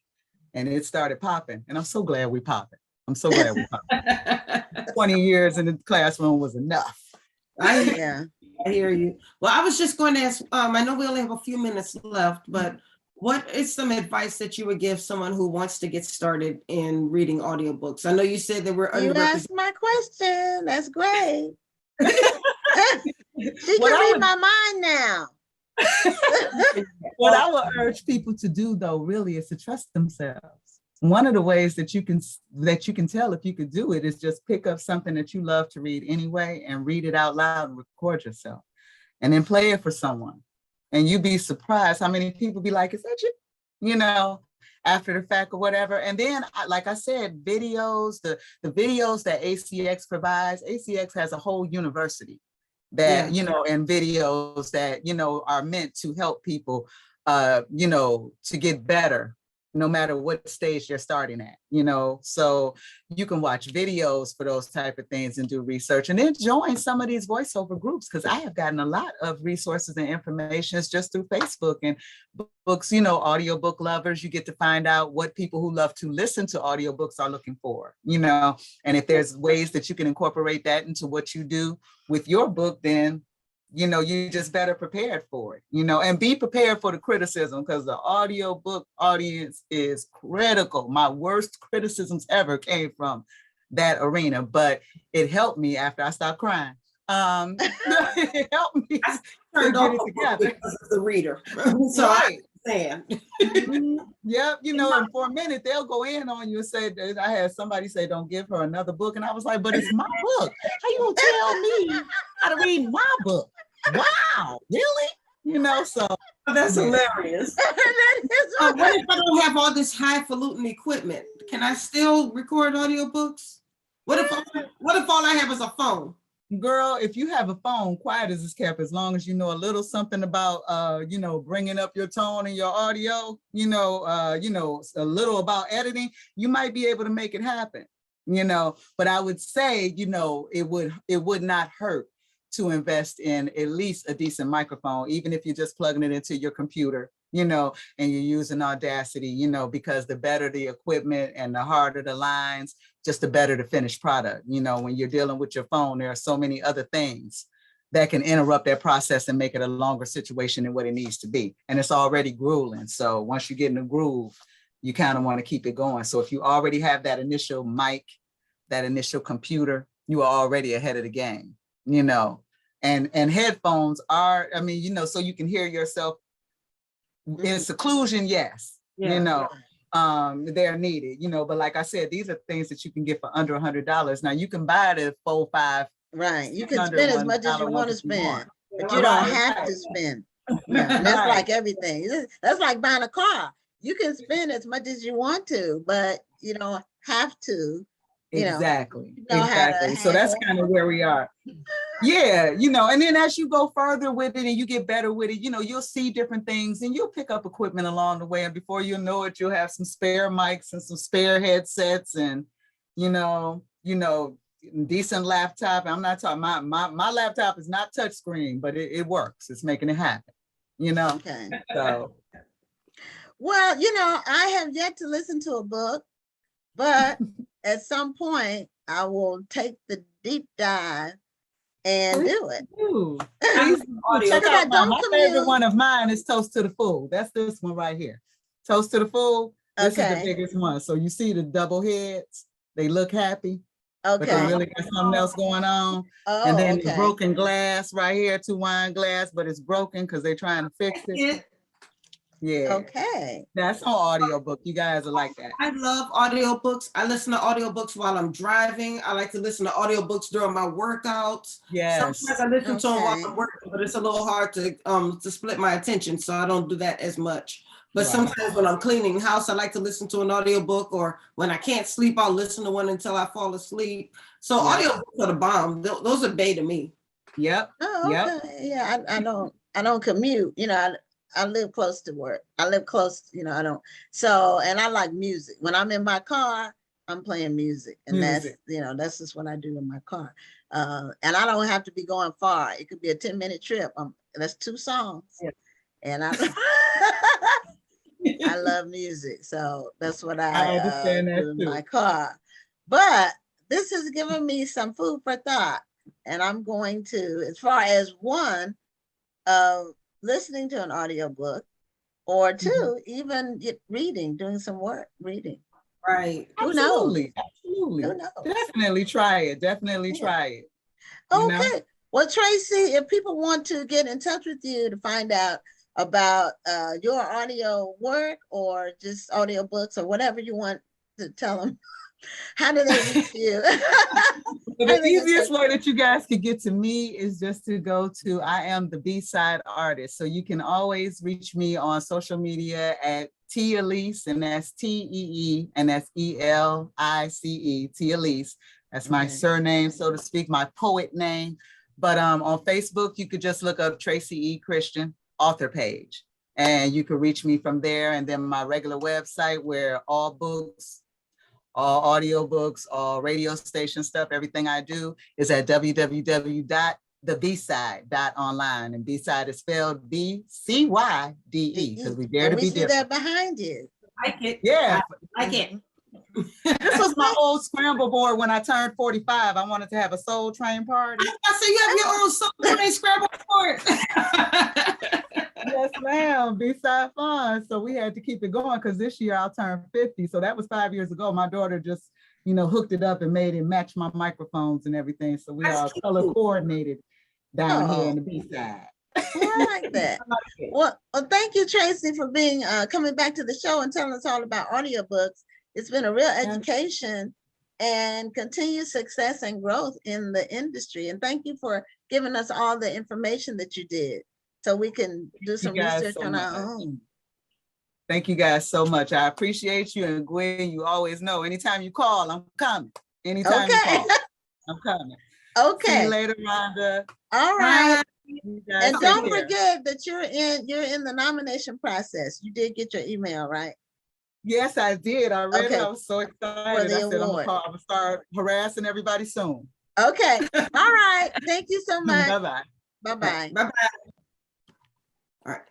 And it started popping. And I'm so glad we popping. I'm so glad we popping. 20 years in the classroom was enough. Yeah. I hear you. Well, I was just going to ask, I know we only have a few minutes left, but what is some advice that you would give someone who wants to get started in reading audiobooks? I know you said that we're You underrepresented. asked my question. That's great. She can read my mind now. What I would urge people to do, though, really is to trust themselves. One of the ways that you can tell if you could do it is just pick up something that you love to read anyway and read it out loud and record yourself and then play it for someone. And you'd be surprised how many people be like, is that you? You know, after the fact or whatever. And then, like I said, videos, the videos that ACX provides, ACX has a whole university that, you know, and videos that, you know, are meant to help people, you know, to get better, no matter what stage you're starting at, you know. So you can watch videos for those type of things and do research and then join some of these voiceover groups, because I have gotten a lot of resources and information just through Facebook and books, you know, audiobook lovers. You get to find out what people who love to listen to audiobooks are looking for, you know, and if there's ways that you can incorporate that into what you do with your book, then you know, you just better prepared for it, you know, and be prepared for the criticism, because the audiobook audience is critical. My worst criticisms ever came from that arena, but it helped me after I stopped crying. It helped me to get it together. Because of the reader. So Right. I understand. Yep, you know, and for a minute they'll go in on you and say, I had somebody say, don't give her another book. And I was like, but it's my book. How you gonna tell me how to read my book? Wow, really? You know, so that's hilarious. What if I don't have all this highfalutin equipment? Can I still record audiobooks? What if all I have is a phone? Girl, if you have a phone, quiet as it's kept, as long as you know a little something about, you know, bringing up your tone and your audio, you know, a little about editing, you might be able to make it happen, you know. But I would say, you know, it would not hurt to invest in at least a decent microphone, even if you're just plugging it into your computer, you know, and you're using Audacity, you know, because the better the equipment and the harder the lines, just the better the finished product. You know, when you're dealing with your phone, there are so many other things that can interrupt that process and make it a longer situation than what it needs to be. And it's already grueling. So once you get in the groove, you kind of want to keep it going. So if you already have that initial mic, that initial computer, you are already ahead of the game, you know. And headphones are, I mean, you know, so you can hear yourself in seclusion, yes, you know, they're needed, you know, but like I said, these are things that you can get for under $100. Now you can buy the 4, 5. Right, you can spend as much as you want to spend, but you don't have to spend. Yeah, and that's like everything. That's like buying a car. You can spend as much as you want to, but you don't have to. Exactly. So that's kind of where we are. Yeah, you know, and then as you go further with it and you get better with it, you know, you'll see different things and you'll pick up equipment along the way. And before you know it, you'll have some spare mics and some spare headsets and, you know, decent laptop. I'm not talking, my laptop is not touchscreen, but it works. It's making it happen, you know? Okay. So, Well, you know, I have yet to listen to a book, but at some point I will take the deep dive and do it. ooh, I'm please audio. check Because I out don't my favorite commute. one of mine is Toast to the Fool. That's this one right here. Toast to the Fool. This is the Okay. biggest one. So you see the double heads, they look happy, but they Okay. really got something else going on. Oh, And then the okay. broken glass right here, 2 wine glass, but it's broken because they're trying to fix it. Yeah, Yeah, Okay. that's on audiobook. You guys are like that. I love audiobooks. I listen to audiobooks while I'm driving. I like to listen to audiobooks during my workouts. Yes. Sometimes I listen to them while Okay. I'm working, but it's a little hard to split my attention, so I don't do that as much. But Right. sometimes when I'm cleaning the house, I like to listen to an audiobook, or when I can't sleep, I'll listen to one until I fall asleep. So Yeah. audiobooks are the bomb. Those are bae to me. Yep. Oh, Yep. okay. Yeah, I don't commute. You know, I live close to work. I live close, you know, I don't. So, and I like music. When I'm in my car, I'm playing music. And that's, Music. you know, that's just what I do in my car. And I don't have to be going far. It could be a 10-minute trip. That's 2 songs. Yeah. And I I love music. So that's what I understand that do in too. my car. But this has given me some food for thought. And I'm going to, as far as one, listening to an audiobook, or 2, even reading, doing some work, reading. Right. Who knows? Absolutely. Absolutely. Who knows? Definitely try it. Definitely Yeah. try it. You know? Okay. Well, Tracy, if people want to get in touch with you to find out about your audio work or just audiobooks or whatever you want to tell them, how do they reach you? The easiest way that you guys could get to me is just to go to I am the B-side artist. So you can always reach me on social media at T Elise, and that's T-E-E, and that's E-L-I-C-E, T Elise. That's my Okay. surname, so to speak, my poet name. But on Facebook, you could just look up Tracy E. Christian author page, and you can reach me from there. And then my regular website where all books, all audiobooks, all radio station stuff, everything I do is at www.thebside.online. And B-side is spelled B-C-Y-D-E, because we dare to be see that different. behind you. I like it. Yeah. I like it. This was my old scramble board when I turned 45. I wanted to have a soul train party. I say you have your own soul train scramble board. Yes, ma'am. B-side fun. So we had to keep it going because this year I'll turn 50. So that was 5 years ago. My daughter just, hooked it up and made it match my microphones and everything. So we are color coordinated down here in the B-side. Well, I like that. Well, thank you, Tracy, for being coming back to the show and telling us all about audiobooks. It's been a real education and continued success and growth in the industry. And thank you for giving us all the information that you did, so we can do some research on our own. Thank you guys so much. I appreciate you. And Gwen, you always know, anytime you call, I'm coming. Anytime you call, I'm coming. Okay. See you later, Rhonda. All right. And don't care. forget that you're in the nomination process. You did get your email, right? Yes, I did. I read it. I was so excited. the I said, award. I'm gonna start harassing everybody soon. Okay. All right. Thank you so much. Bye-bye. Bye-bye. Bye-bye. All right.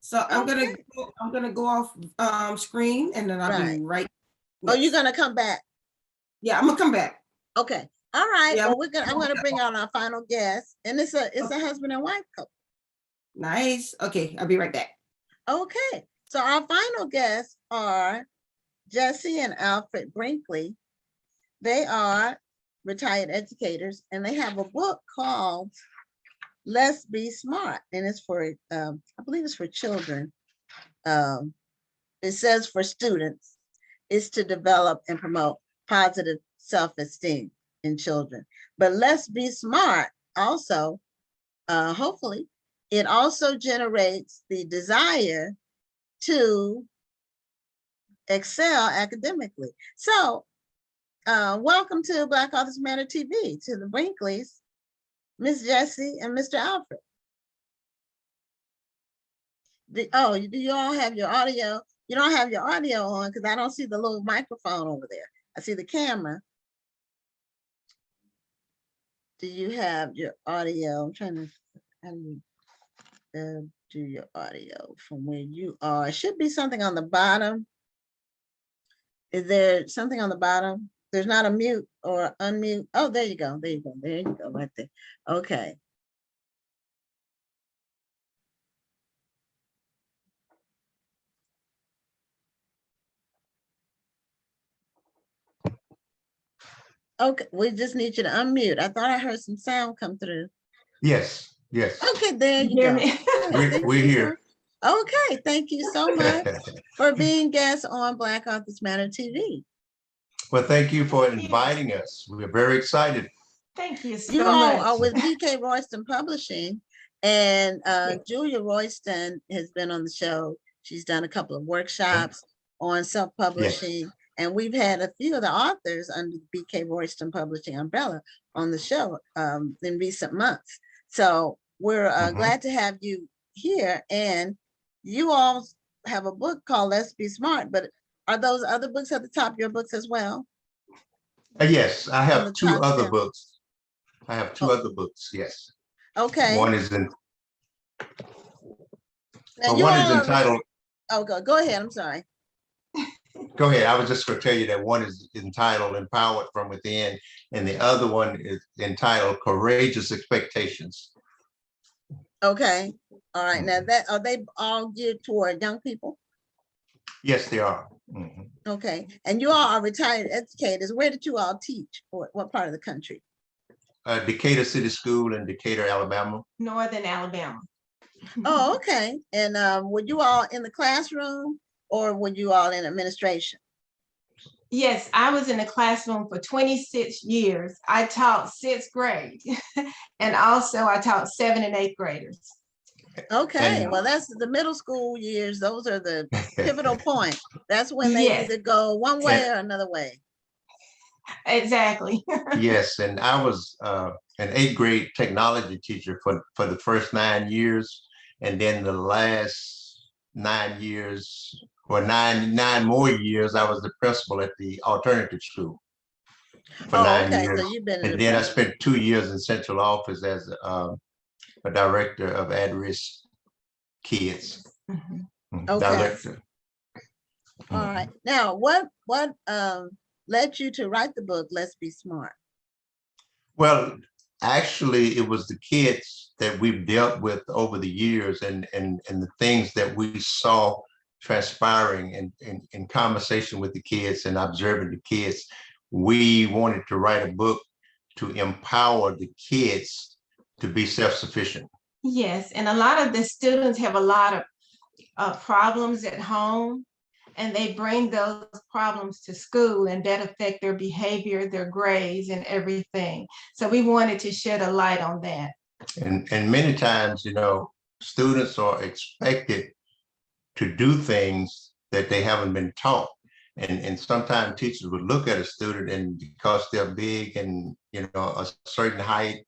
So I'm gonna go off screen, and then I'll be right. Oh, you're gonna come back? Yeah, I'm gonna come back. Okay. All right. Yeah, Well, I'm gonna bring on our final guest, and it's a husband and wife couple. Nice. Okay, I'll be right back. Okay. So our final guests are Jessie and Alfred Brinkley. They are retired educators, and they have a book called Let's Be Smart, and it's for I believe it's for children. It says for students. It's to develop and promote positive self-esteem in children. But Let's Be Smart also, hopefully, it also generates the desire to excel academically. So welcome to Black Authors Matter TV, to the Brinkleys, Miss Jessie and Mr. Alfred. Do you all have your audio? You don't have your audio on because I don't see the little microphone over there. I see the camera. do you have your audio? I'm trying to, how do you do your audio from where you are? It should be something on the bottom. Is there something on the bottom? There's not a mute or unmute. Oh, there you go. There you go. There you go. Right there. Okay. Okay, we just need you to unmute. I thought I heard some sound come through. Yes, yes. Okay, there you Hear go. me? All right, thank We're you here. Okay, thank you so much for being guests on Black Authors Matter TV. Well, thank you for inviting us. We're very excited. Thank you You so all much. are with BK Royston Publishing, and Julia Royston has been on the show. She's done a couple of workshops on self-publishing, and we've had a few of the authors under the BK Royston Publishing umbrella on the show in recent months. So we're glad to have you here, and you all have a book called Let's Be Smart, but are those other books at the top of your books as well? Yes, I On the have two top other shelf. books. I have two other books, yes. Okay. One is in, Now you one is all are- entitled, Oh, go ahead. I'm sorry. go ahead. I was just going to tell you that one is entitled Empowered from Within, and the other one is entitled Courageous Expectations. Okay. All right. Now that are they all geared toward young people? Yes, they are. Mhm. Okay. And you all are retired educators. Where did you all teach? What part of the country? Decatur City School in Decatur, Alabama. Northern Alabama. Oh, okay. And were you all in the classroom or were you all in administration? Yes, I was in the classroom for 26 years. I taught 6th grade and also I taught 7th and 8th graders. Okay. And- Well, that's the middle school years. Those are the pivotal point. That's when they Yes. either go one way or another way. Exactly. Yes, and I was an 8th grade technology teacher for the first 9 years, and then the last 9 years, or nine more years, I was the principal at the alternative school for 9 okay. years. So you've been in And the then I front. spent 2 years in central office as a director of at-risk kids. Mhm. Okay. Director. All right. Now, what led you to write the book, Let's Be Smart? Well, actually, it was the kids that we've dealt with over the years, and the things that we saw transpiring in conversation with the kids and observing the kids. We wanted to write a book to empower the kids to be self-sufficient. Yes, and a lot of the students have a lot of problems at home, and they bring those problems to school, and that affect their behavior, their grades, and everything. So we wanted to shed a light on that. And many times, students are expected to do things that they haven't been taught. And sometimes teachers would look at a student, and because they're big and a certain height,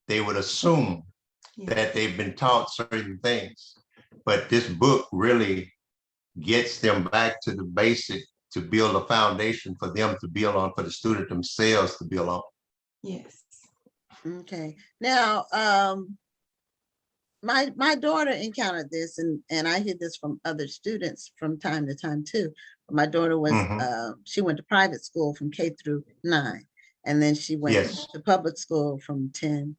they would assume that they've been taught certain things. But this book really gets them back to the basic, to build a foundation for them to build on, for the student themselves to build on. Yes. Okay. Now, my daughter encountered this, and I hear this from other students from time to time too. My daughter was she went to private school from K through 9, and then she went to public school from 10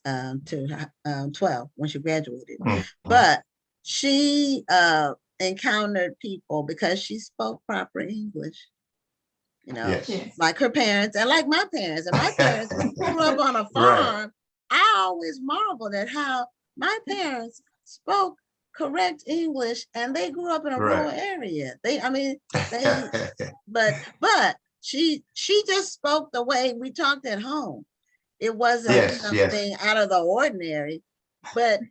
to 12 when she graduated. But she encountered people because she spoke proper English, Yes. like her parents and like my parents. And my parents grew up on a farm. I always marveled at how my parents spoke correct English, and they grew up in a rural area. But she just spoke the way we talked at home. It wasn't something out of the ordinary, but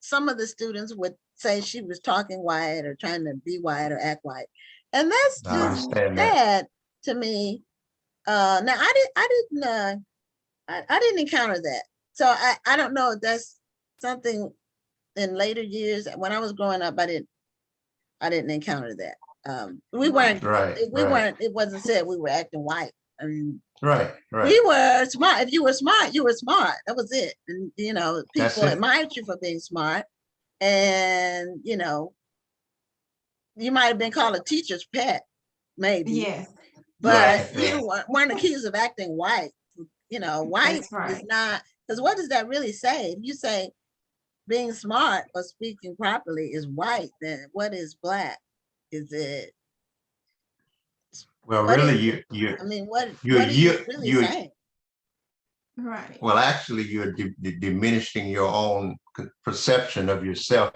some of the students would say she was talking white or trying to be white or act white. And that's just sad to me. Now I didn't encounter that. So I don't know if that's something in later years. When I was growing up, I didn't encounter that. We weren't, it wasn't said we were acting white I mean, Right, right. we were smart. If you were smart, you were smart. That was it. And, you know, That's people it. admired you for being smart. And, you know, you might have been called a teacher's pet, maybe. Yes, But Right, you weren't accused of acting white. You know, white that's right. is not, because what does that really say? If you say being smart or speaking properly is white, then what is black? Is it, Well, what really, is you I mean, what you're are you really you're saying? Right. well, actually, you're diminishing your own perception of yourself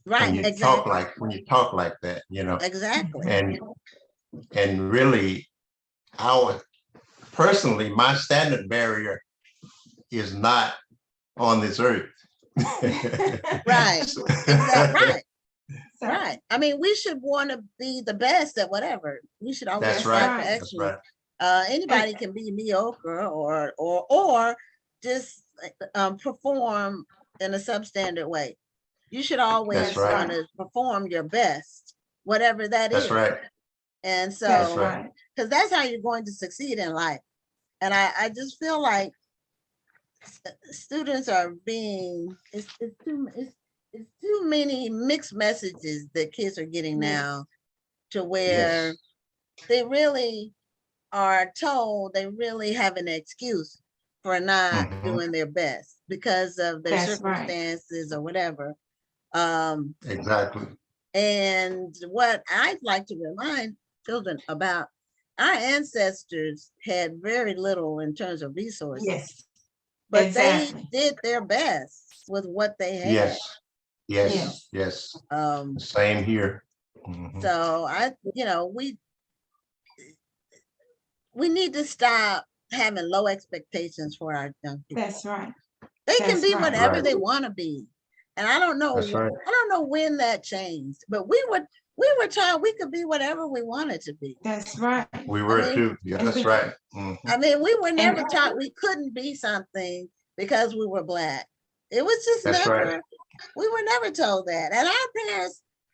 Right, when you exactly. when you talk like that, you know. Exactly. And really, our personally, my standard barrier is not on this earth. Right. So- Exactly. Right. So, Right. I mean, we should want to be the best at whatever. We should always That's strive right. for That's excellence. right. Anybody can be mediocre or just perform in a substandard way. You should always That's right. want to perform your best, whatever that is. That's right. And that's so, right. because that's how you're going to succeed in life. And I just feel like students are being, it's too many mixed messages that kids are getting Yes. now, to where Yes. they really are told they really have an excuse for not Mhm. doing their best because of their That's right. circumstances or whatever. Exactly. And what I'd like to remind children about, our ancestors had very little in terms of resources, Yes, but exactly. they did their best with what they had. Yes. Yes. Yes. Yes. Um, Same here. Mhm. so we need to stop having low expectations for our young people. That's right. They can That's be right. whatever Right. they want to be. And I don't know, That's right. I don't know when that changed, but we were taught we could be whatever we wanted to be. That's right. We were mean, too. Yeah, and that's we- right. Mhm. I mean, we were never And- taught we couldn't be something because we were Black. It was just That's never, right. we were never told that. And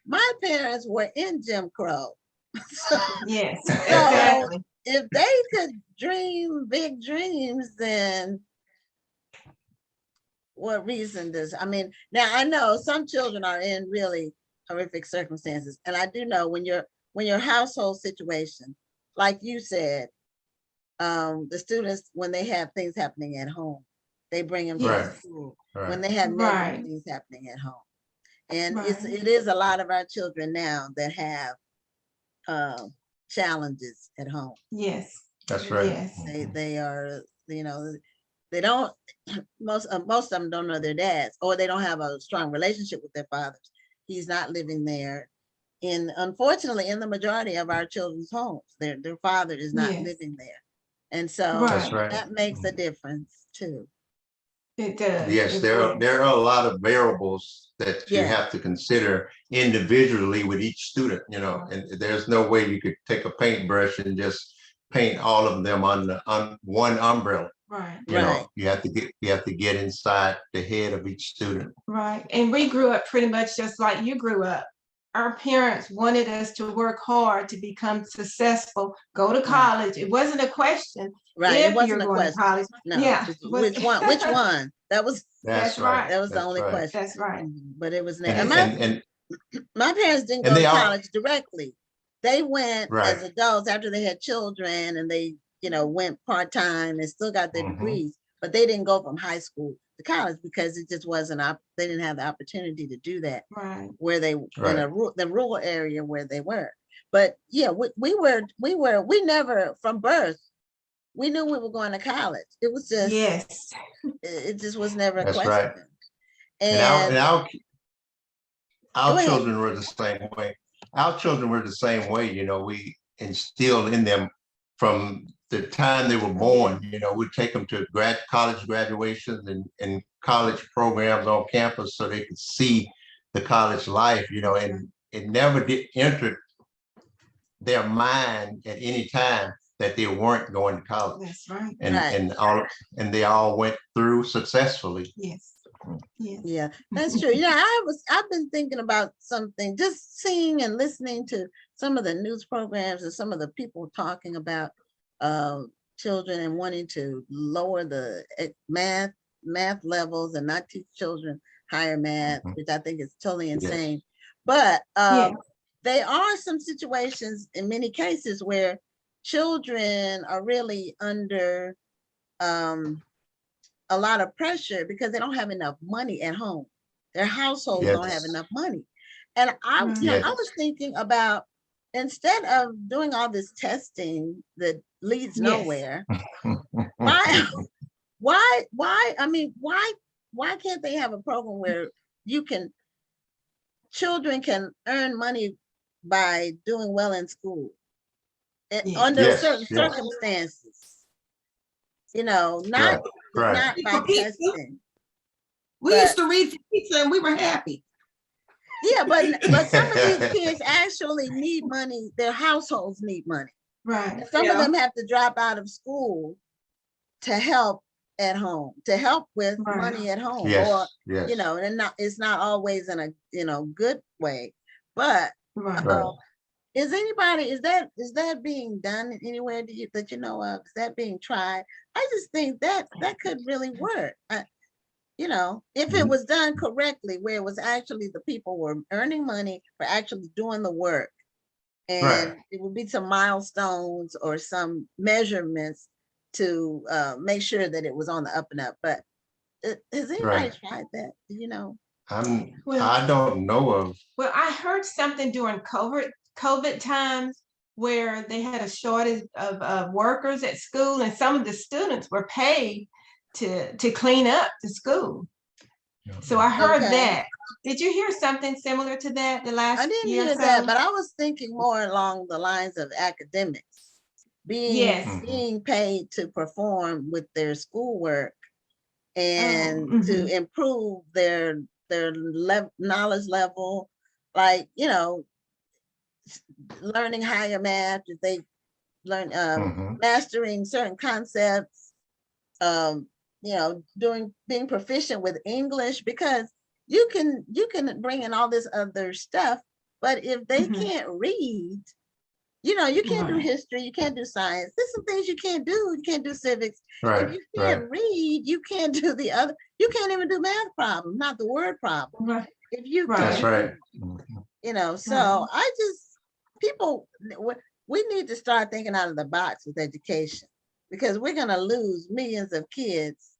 my parents were in Jim Crow. So Yes, exactly. if they could dream big dreams, then what reason does, I mean, now I know some children are in really horrific circumstances. And I do know when your household situation, like you said, the students, when they have things happening at home, they bring them to Right. school. Right. When they have negative Right. things happening at home. And Right. it is a lot of our children now that have challenges at home. Yes, That's right. yes, They are, you know, they don't, most of them don't know their dads, or they don't have a strong relationship with their fathers. He's not living there. Unfortunately, in the majority of our children's homes, their father is not Yes. living there. And so That's Right. right. that makes a difference too. it does. Yes, It there does. are a lot of variables that you Yeah. have to consider individually with each student, you know, and there's no way you could take a paintbrush and just paint all of them on one umbrella. Right, You Right. know, you have to get inside the head of each student. right. And we grew up pretty much just like you grew up. Our parents wanted us to work hard to become successful, go to college. It wasn't a question Right. if It wasn't you're a going to question. college. No. Yeah. Which one? Which one? That was That's right. that was the That's only right. question. That's right. But it was And, and my parents didn't and go to they all- college directly. They went Right. as adults after they had children, and they, went part-time and still got their Mhm. degrees, but they didn't go from high school to college because it just wasn't they didn't have the opportunity to do that Right. where they Right. in the rural area where they were. But yeah, we never from birth, we knew we were going to college. It was just Yes. it just was never a That's question. right. And our Go ahead. children were the same way. Our children were the same way, you know, we instilled in them from the time they were born, you know, we'd take them to college graduations and college programs on campus so they could see the college life, you know, and it never did enter their mind at any time that they weren't going to college. That's right. Right. And they all went through successfully. Yes. Yes. yeah, that's true. I've been thinking about something, just seeing and listening to some of the news programs and some of the people talking about children and wanting to lower the math levels and not teach children higher math, which I think is totally insane. But there are some situations in many cases where children are really under a lot of pressure because they don't have enough money at home. Their households don't have enough money. And I was thinking about, instead of doing all this testing that leads nowhere, why can't they have a program where children can earn money by doing well in school under certain circumstances, not by testing. We used to read for pizza and we were happy. Yeah, but some of these kids actually need money. Their households need money. Right. And some of them have to drop out of school to help at home, to help with money at home. Or, and it's not always in a, good way. But is that being done anywhere that you know of? Is that being tried? I just think that could really work. If it was done correctly, where it was actually the people were earning money for actually doing the work, and it would be some milestones or some measurements to make sure that it was on the up and up. But has anybody tried that? Do you know? I don't know of. Well, I heard something during COVID times where they had a shortage of workers at school, and some of the students were paid to clean up the school. So I heard that. Did you hear something similar to that the last year? I didn't hear that, but I was thinking more along the lines of academics being paid to perform with their schoolwork and to improve their knowledge level, like learning higher math, if they learn mastering certain concepts, being proficient with English, because you can bring in all this other stuff, but if they can't read, you can't do history, you can't do science. There's some things you can't do. You can't do civics. If you can't read, you can't do the other. You can't even do math problems, not the word problem. If you That's right. So I just, we need to start thinking out of the box with education, because we're going to lose millions of kids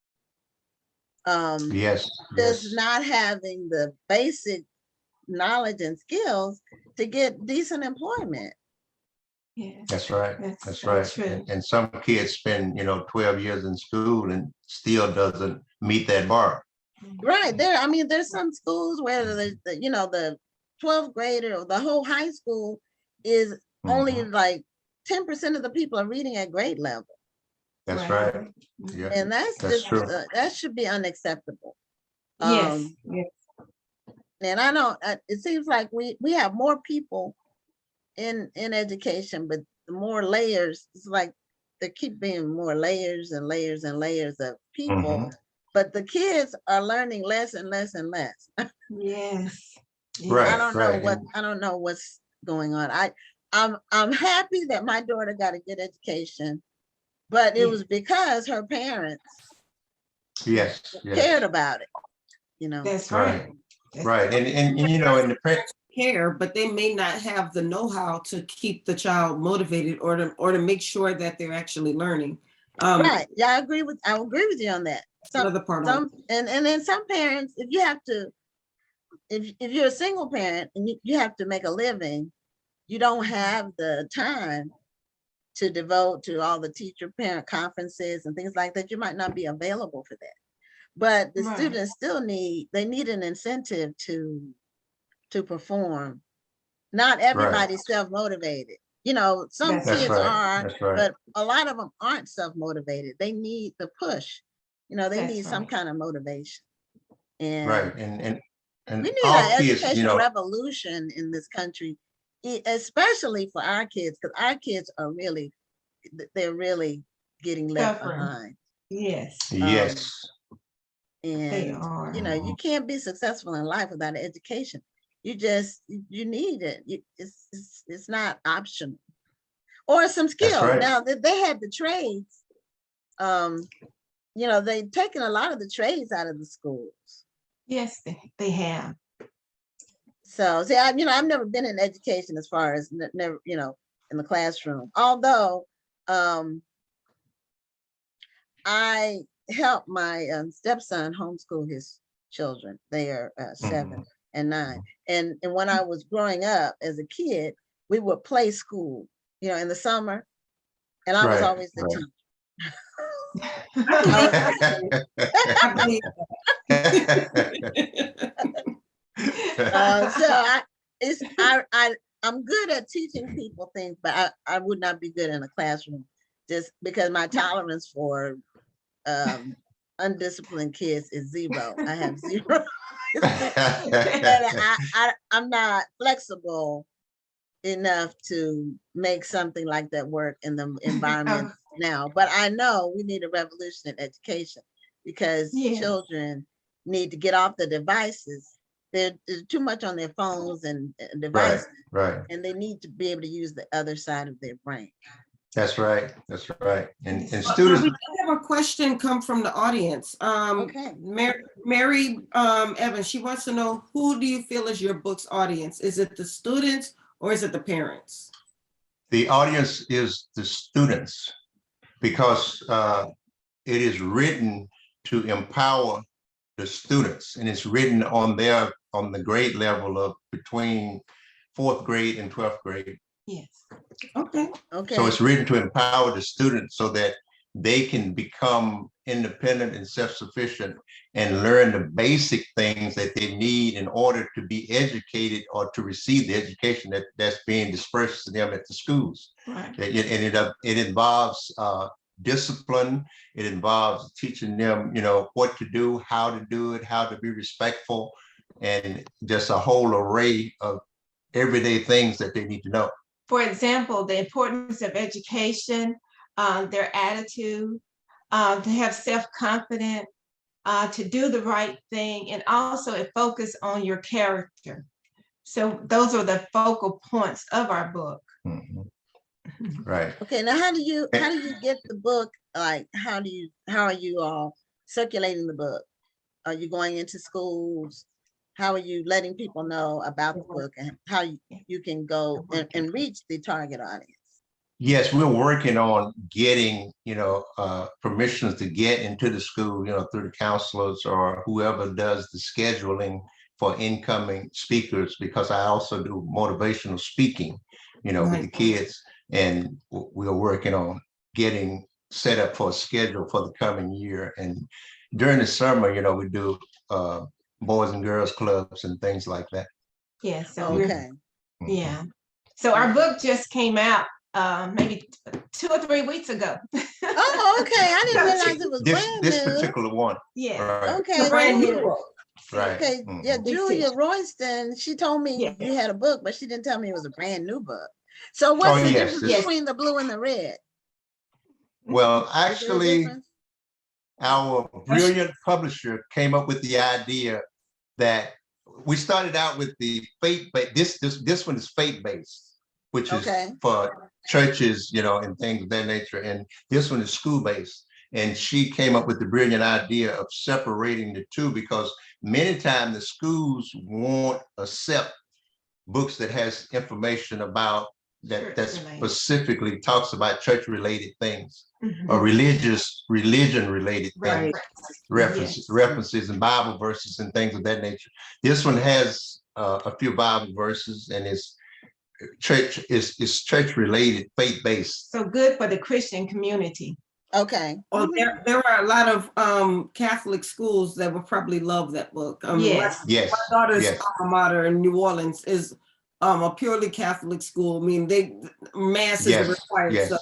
just not having the basic knowledge and skills to get decent employment. That's right. That's right. And some kids spend 12 years in school and still doesn't meet that bar. Right. There's some schools where the 12th grader or the whole high school is only like 10% of the people are reading at grade level. That's right. Yeah. And that's true. That should be unacceptable. Yes. And I know it seems like we have more people in education, but the more layers, it's like there keep being more layers and layers and layers of people, but the kids are learning less and less and less. Yes. Right. I don't know what's going on. I'm happy that my daughter got a good education, but it was because her parents cared about it. That's right. Right. And in the parents care, but they may not have the know-how to keep the child motivated or to make sure that they're actually learning. Right. Yeah, I agree with you on that. Another part and then some parents, if you're a single parent and you have to make a living, you don't have the time to devote to all the teacher-parent conferences and things like that. You might not be available for that. But the students still need an incentive to perform. Not everybody's self-motivated. Some kids are, but a lot of them aren't self-motivated. They need the push. They need some kind of motivation. And we need an education revolution in this country, especially for our kids, because our kids are really getting left behind. Yes. And they are. You can't be successful in life without an education. You need it. It's not optional. Or some skills. Now they had the trades, you know, they've taken a lot of the trades out of the schools. Yes, they have. So see, I've never been in education as far as never, in the classroom. Although I helped my stepson homeschool his children. They are 7 and 9. And when I was growing up as a kid, we would play school, in the summer. And I was always the teacher. I believe I'm good at teaching people things, but I would not be good in a classroom just because my tolerance for undisciplined kids is 0. I have 0. And I'm not flexible enough to make something like that work in the environment now. But I know we need a revolution in education because children need to get off the devices. They're too much on their phones and devices, right. and they need to be able to use the other side of their brain. That's right. And we students. have a question come from the audience. Okay. Mary Evans, she wants to know, who do you feel is your book's audience? Is it the students or is it the parents? The audience is the students because it is written to empower the students, and it's written on the grade level of between 4th grade and 12th grade. Yes. Okay. So it's written to empower the students so that they can become independent and self-sufficient and learn the basic things that they need in order to be educated or to receive the education that's being dispersed to them at the schools. Right. It involves discipline. It involves teaching them, what to do, how to do it, how to be respectful, and just a whole array of everyday things that they need to know. For example, the importance of education, their attitude, to have self-confidence, to do the right thing, and also a focus on your character. So those are the focal points of our book. Right. Okay, now how do you get the book? Like, how are you all circulating the book? Are you going into schools? How are you letting people know about the book and how you can go and reach the target audience? Yes, we're working on getting, permissions to get into the school, through the counselors or whoever does the scheduling for incoming speakers, because I also do motivational speaking, with the kids, and we're working on getting set up for a schedule for the coming year. And during the summer, we do boys and girls clubs and things like that. Yeah. So Okay. Yeah. So our book just came out maybe 2 or 3 weeks ago. Oh, okay. I didn't realize it was brand This new. particular one. Yeah. Right. Okay. Brand new book. Right. Okay. Yeah, Julia Royston, she told me Yeah. you had a book, but she didn't tell me it was a brand new book. So what's the difference between the blue and the red? Well, Is there a actually, difference? our brilliant publisher came up with the idea that we started out with the faith, but this one is faith-based, which is for churches, and things of that nature. And this one is school-based. And she came up with the brilliant idea of separating the two, because many times the schools won't accept books that has information about that specifically talks about church-related things or religion-related things, references and Bible verses and things of that nature. This one has a few Bible verses, and it's church-related, faith-based. So good for the Christian community. Okay. Oh, there are a lot of Catholic schools that would probably love that book. Yes. Yes. My daughter's alma mater in New Orleans is a purely Catholic school. I mean, mass is required. Yes. So.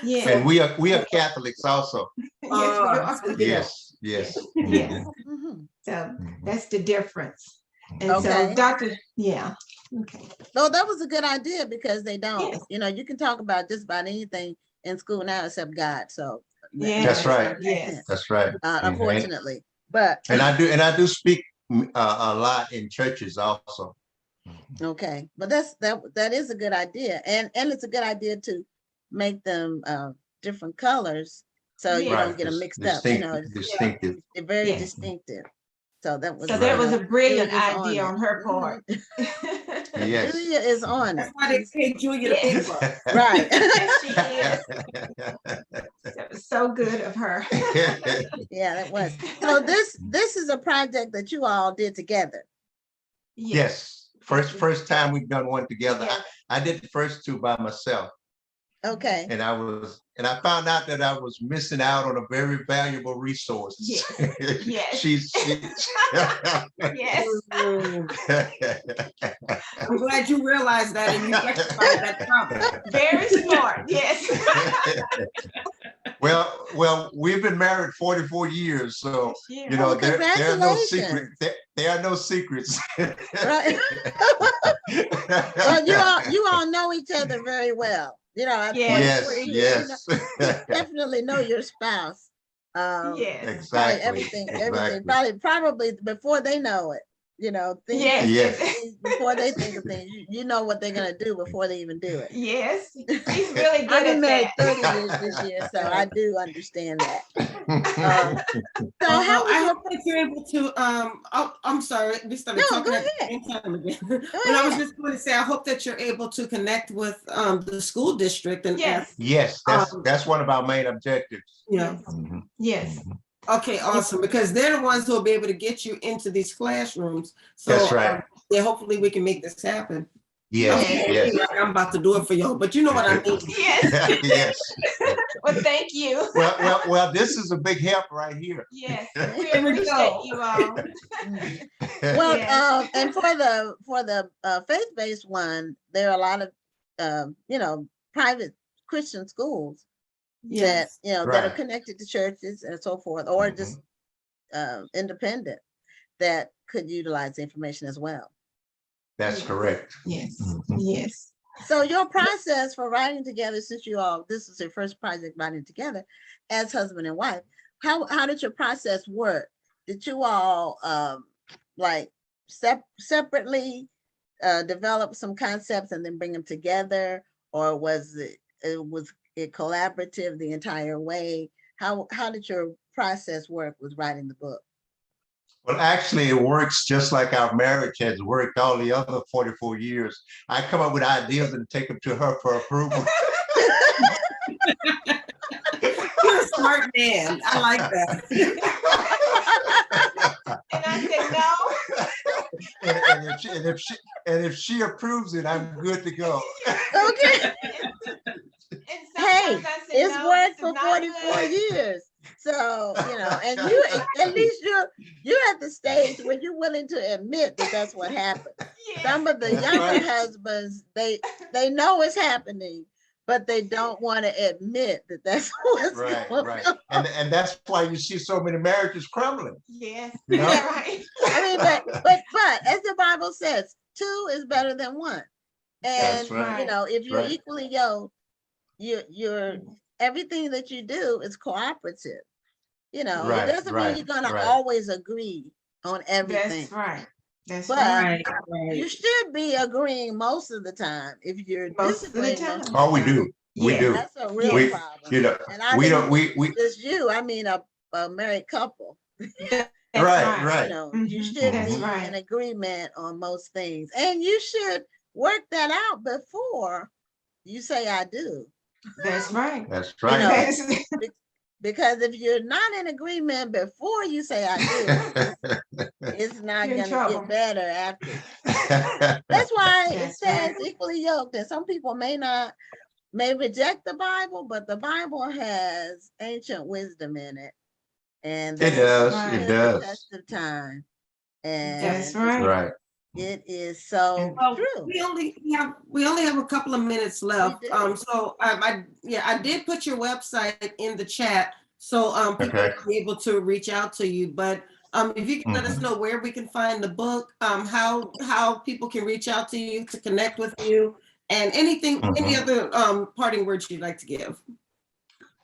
Yeah. And we are Catholics also. Yes. Yes. Yes. Mhm. So that's the difference. And Okay. so Dr. Okay. No, that was a good idea, because they don't, Yes. you can talk about just about anything in school now except God. So Yeah. That's right. Yes. That's right. Unfortunately, but And I do speak a lot in churches also. okay, but that is a good idea, and it's a good idea to make them different colors So you Right. don't get them mixed up, you know, Distinctive. it's very Yes. distinctive. So that was. So that was a brilliant Julia's on idea it. on her part. Yes. Julia is on That's it. why they pay Julia the big Yes. bucks. Right. Yes, she is. That was so good of her. Yeah, that was. So this is a project that you all did together. Yes, first time we've done one together. Yes. I did the first two by myself, Okay. and I found out that I was missing out on a very valuable resource. Yes. Yes. She's Yes. I'm glad you realized that and you rectified that problem. Very smart. Yes. Well, we've been married 44 years, so Yes, you know Oh, there are no secrets. congratulations. There are no secrets. Right. Well, you all know each other very well. You know, at Yes. 44 years, Yes. you definitely know your spouse. Yes. Exactly. Everything, Exactly. probably before they know it. You know, things, Yes. Yes. before they think of things, you know what they're gonna do before they even do it. Yes. He's really good I've been at married that. 30 years this year, so I do understand that. So Well, how was I your hope that you're able to, I'm sorry, we started No, talking go at the ahead. same time again. But I was just going to say, I hope that you're able to connect with the school district and ask, Yes. Yes, that's one of our main objectives. you know, Yes. okay, awesome, because they're the ones who will be able to get you into these classrooms. So That's right. yeah, hopefully we can make this happen. Yes, Okay. yes. Like I'm about to do it for y'all, but you know what I mean. Yes. Yes. Well, thank you. Well, this is a big help right here. Yes. We Here we appreciate go. you all. Well, Yes. and for the faith-based one, there are a lot of private Christian schools that Yes. that are Right. connected to churches and so forth, or just independent that could utilize the information as well. That's correct. Yes. Mhm. Yes. So your process for writing together, since this is your first project writing together as husband and wife, how did your process work? Did you all like separately develop some concepts and then bring them together, or was it collaborative the entire way? How did your process work with writing the book? Well, actually, it works just like our marriage has worked all the other 44 years. I come up with ideas and take them to her for approval. You're a smart man. I like that. And I said, no. and if she approves it, I'm good to go. Okay. And Hey, sometimes I said, it's no, worked this is for not 44 good. years. So, and you, at least you're at the stage where you're willing to admit that that's what happened. Yes. Some of the That's younger right. husbands, they know it's happening, but they don't want to admit that that's what's Right, going right. on. And that's why you see so many marriages crumbling. Yes. You know? Yeah, right. I mean, but as the Bible says, two is better than one. And That's right. if you're Right. equally yoked, you're everything that you do is cooperative. It Right, doesn't mean right, you're gonna right. always agree on everything. That's right. That's But right. Right. you should be agreeing most of the time if you're Most of the disagreeing. time. Oh, we do. We Yeah. do. That's a real We, problem. And I we didn't don't, mean we, just you, I mean a married couple. That's right, right. You Mhm. should That's be right. in agreement on most things. And you should work that out before you say I do. That's right. That's You right. know, That's- Because if you're not in agreement before you say I do, it's not You're in gonna trouble. get better after. That's why it That's says right. equally yoked. And some people may reject the Bible, but the Bible has ancient wisdom in it. And It does, Right. it stood the does. test of time. And That's right. Right. it is so Well, true. we only have a couple of minutes left. do. So I did put your website in the chat, so people Okay. will be able to reach out to you. But if you can let us Mhm. know where we can find the book, how people can reach out to you to connect with you, and any other parting words you'd like to give.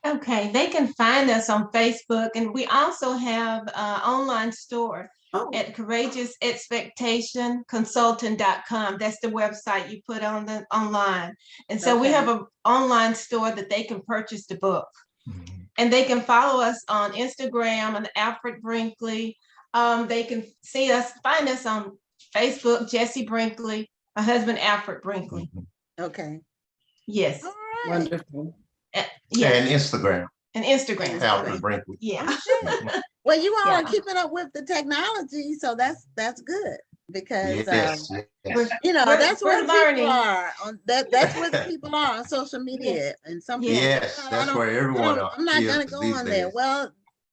Okay, they can find us on Facebook, and we also have an online store Oh, at courageousexpectationconsultant.com. That's the website you put on the online. And so we Okay. have an online store that they can purchase the book. And they can follow us on Instagram and Alfred Brinkley. They can find us on Facebook, Jessie Brinkley, my husband, Alfred Brinkley. Okay. Yes. All right. Wonderful. Yes. And Instagram, And Instagram. Alfred Brinkley. Yeah. Well, you all are Yeah. keeping up with the technology, so that's good because Yes, yes. you know We're- that's where we're learning. people are on that's where the people are on social media, and some people Yes, "Well, that's where everyone I'm not is gonna go these on there. days. Well,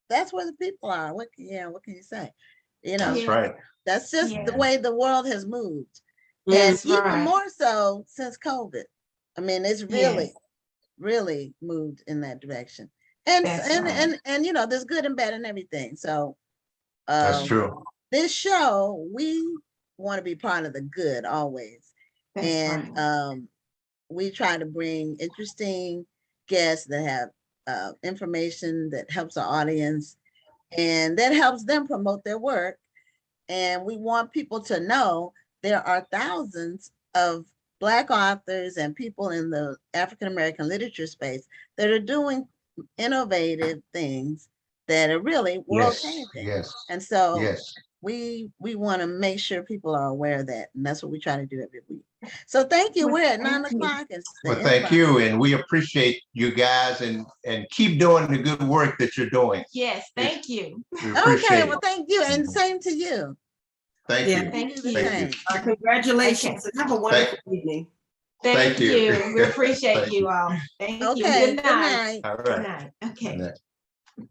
that's where the people are. What can you say? You know, That's Yeah. right. that's just the Yeah. way the world has moved, Yes, and even right. more so since COVID. I mean, it's Yes. really moved in that direction. And That's and, right. and you know, there's good and bad in everything. So That's true. this show, we want to be part of the good always. That's And right. we try to bring interesting guests that have information that helps our audience and that helps them promote their work. And we want people to know there are thousands of Black authors and people in the African American literature space that are doing innovative things that are really world Yes, changing. yes, And so yes. we want to make sure people are aware of that, and that's what we try to do every week. So thank you. Well, We're at thank 9 you. o'clock. It's the Well, end of thank our- you, and we appreciate you guys, and keep doing the good work that you're doing. Yes, thank you. We Okay, appreciate well, it. thank you, and same to you. Thank Yeah. you. Thank do the you. same. Congratulations and have a wonderful evening. Thank Thank you. you. We appreciate Thank you you. all. Thank you. Okay, Good night. All Good right. night. Okay. Good night.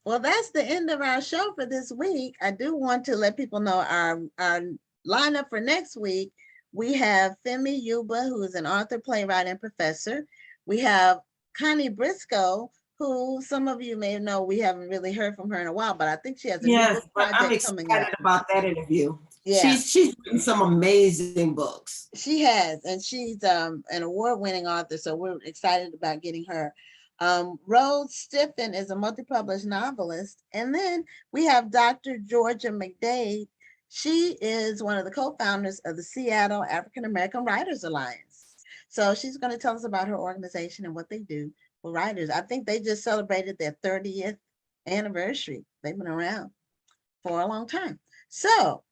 Well, that's the end of our show for this week. I do want to let people know our lineup for next week. We have Femi Yuba, who is an author, playwright, and professor. We have Connie Briscoe, who some of you may know we haven't really heard from her in a while, but I think she has a new Yes, book but I'm project coming up. excited about that interview. Yeah, She's written some amazing books. she has, and she's an award-winning author, so we're excited about getting her. Rose Stiffen is a multi-published novelist. And then we have Dr. Georgia Mcdade. She is one of the co-founders of the Seattle African American Writers Alliance. So she's going to tell us about her organization and what they do for writers. I think they just celebrated their 30th anniversary. They've been around for a long time. So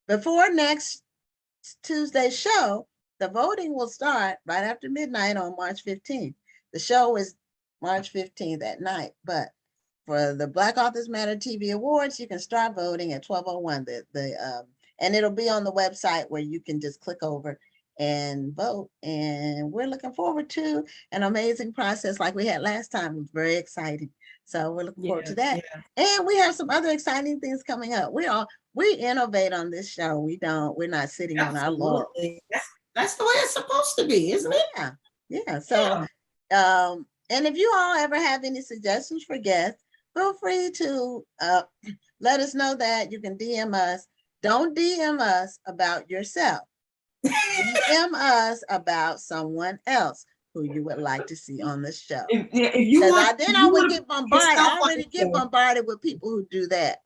before next Tuesday's show, the voting will start right after midnight on March 15th. The show is March 15th at night, but for the Black Authors Matter TV Awards, you can start voting at 12:01. And it'll be on the website where you can just click over and vote. And we're looking forward to an amazing process like we had last time. It was very exciting. So we're looking forward to that. And we have some other exciting things coming up. We innovate on this show. We're not sitting on our laurels. Absolutely. That's the way it's supposed to be, isn't it? Yeah. So and if you all ever have any suggestions for guests, feel free to let us know that. You can DM us. Don't DM us about yourself. DM us about someone else who you would like to see on the show. If you want, Then if I you would wanna get put bombarded. yourself I on already the get show- bombarded with people who do that.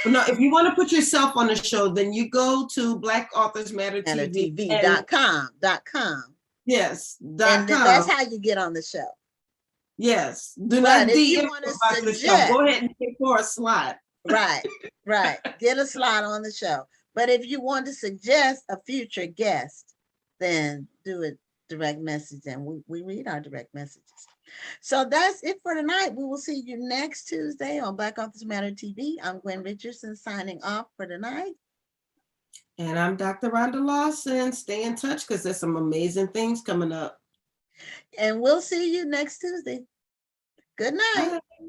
No, if you want to put yourself on the show, then you go to Black Authors Matter TV. and- TV.com. Yes, And .com. that's how you get on the show. Yes. Do But not if you DM wanna about the show. suggest- Go ahead and pick for a slot. Right. Get a slot on the show. But if you want to suggest a future guest, then do a direct message, and we read our direct messages. So that's it for tonight. We will see you next Tuesday on Black Authors Matter TV. I'm Gwen Richardson signing off for tonight. And I'm Dr. Rhonda Lawson. Stay in touch because there's some amazing things coming up. And we'll see you next Tuesday. Good night. Bye.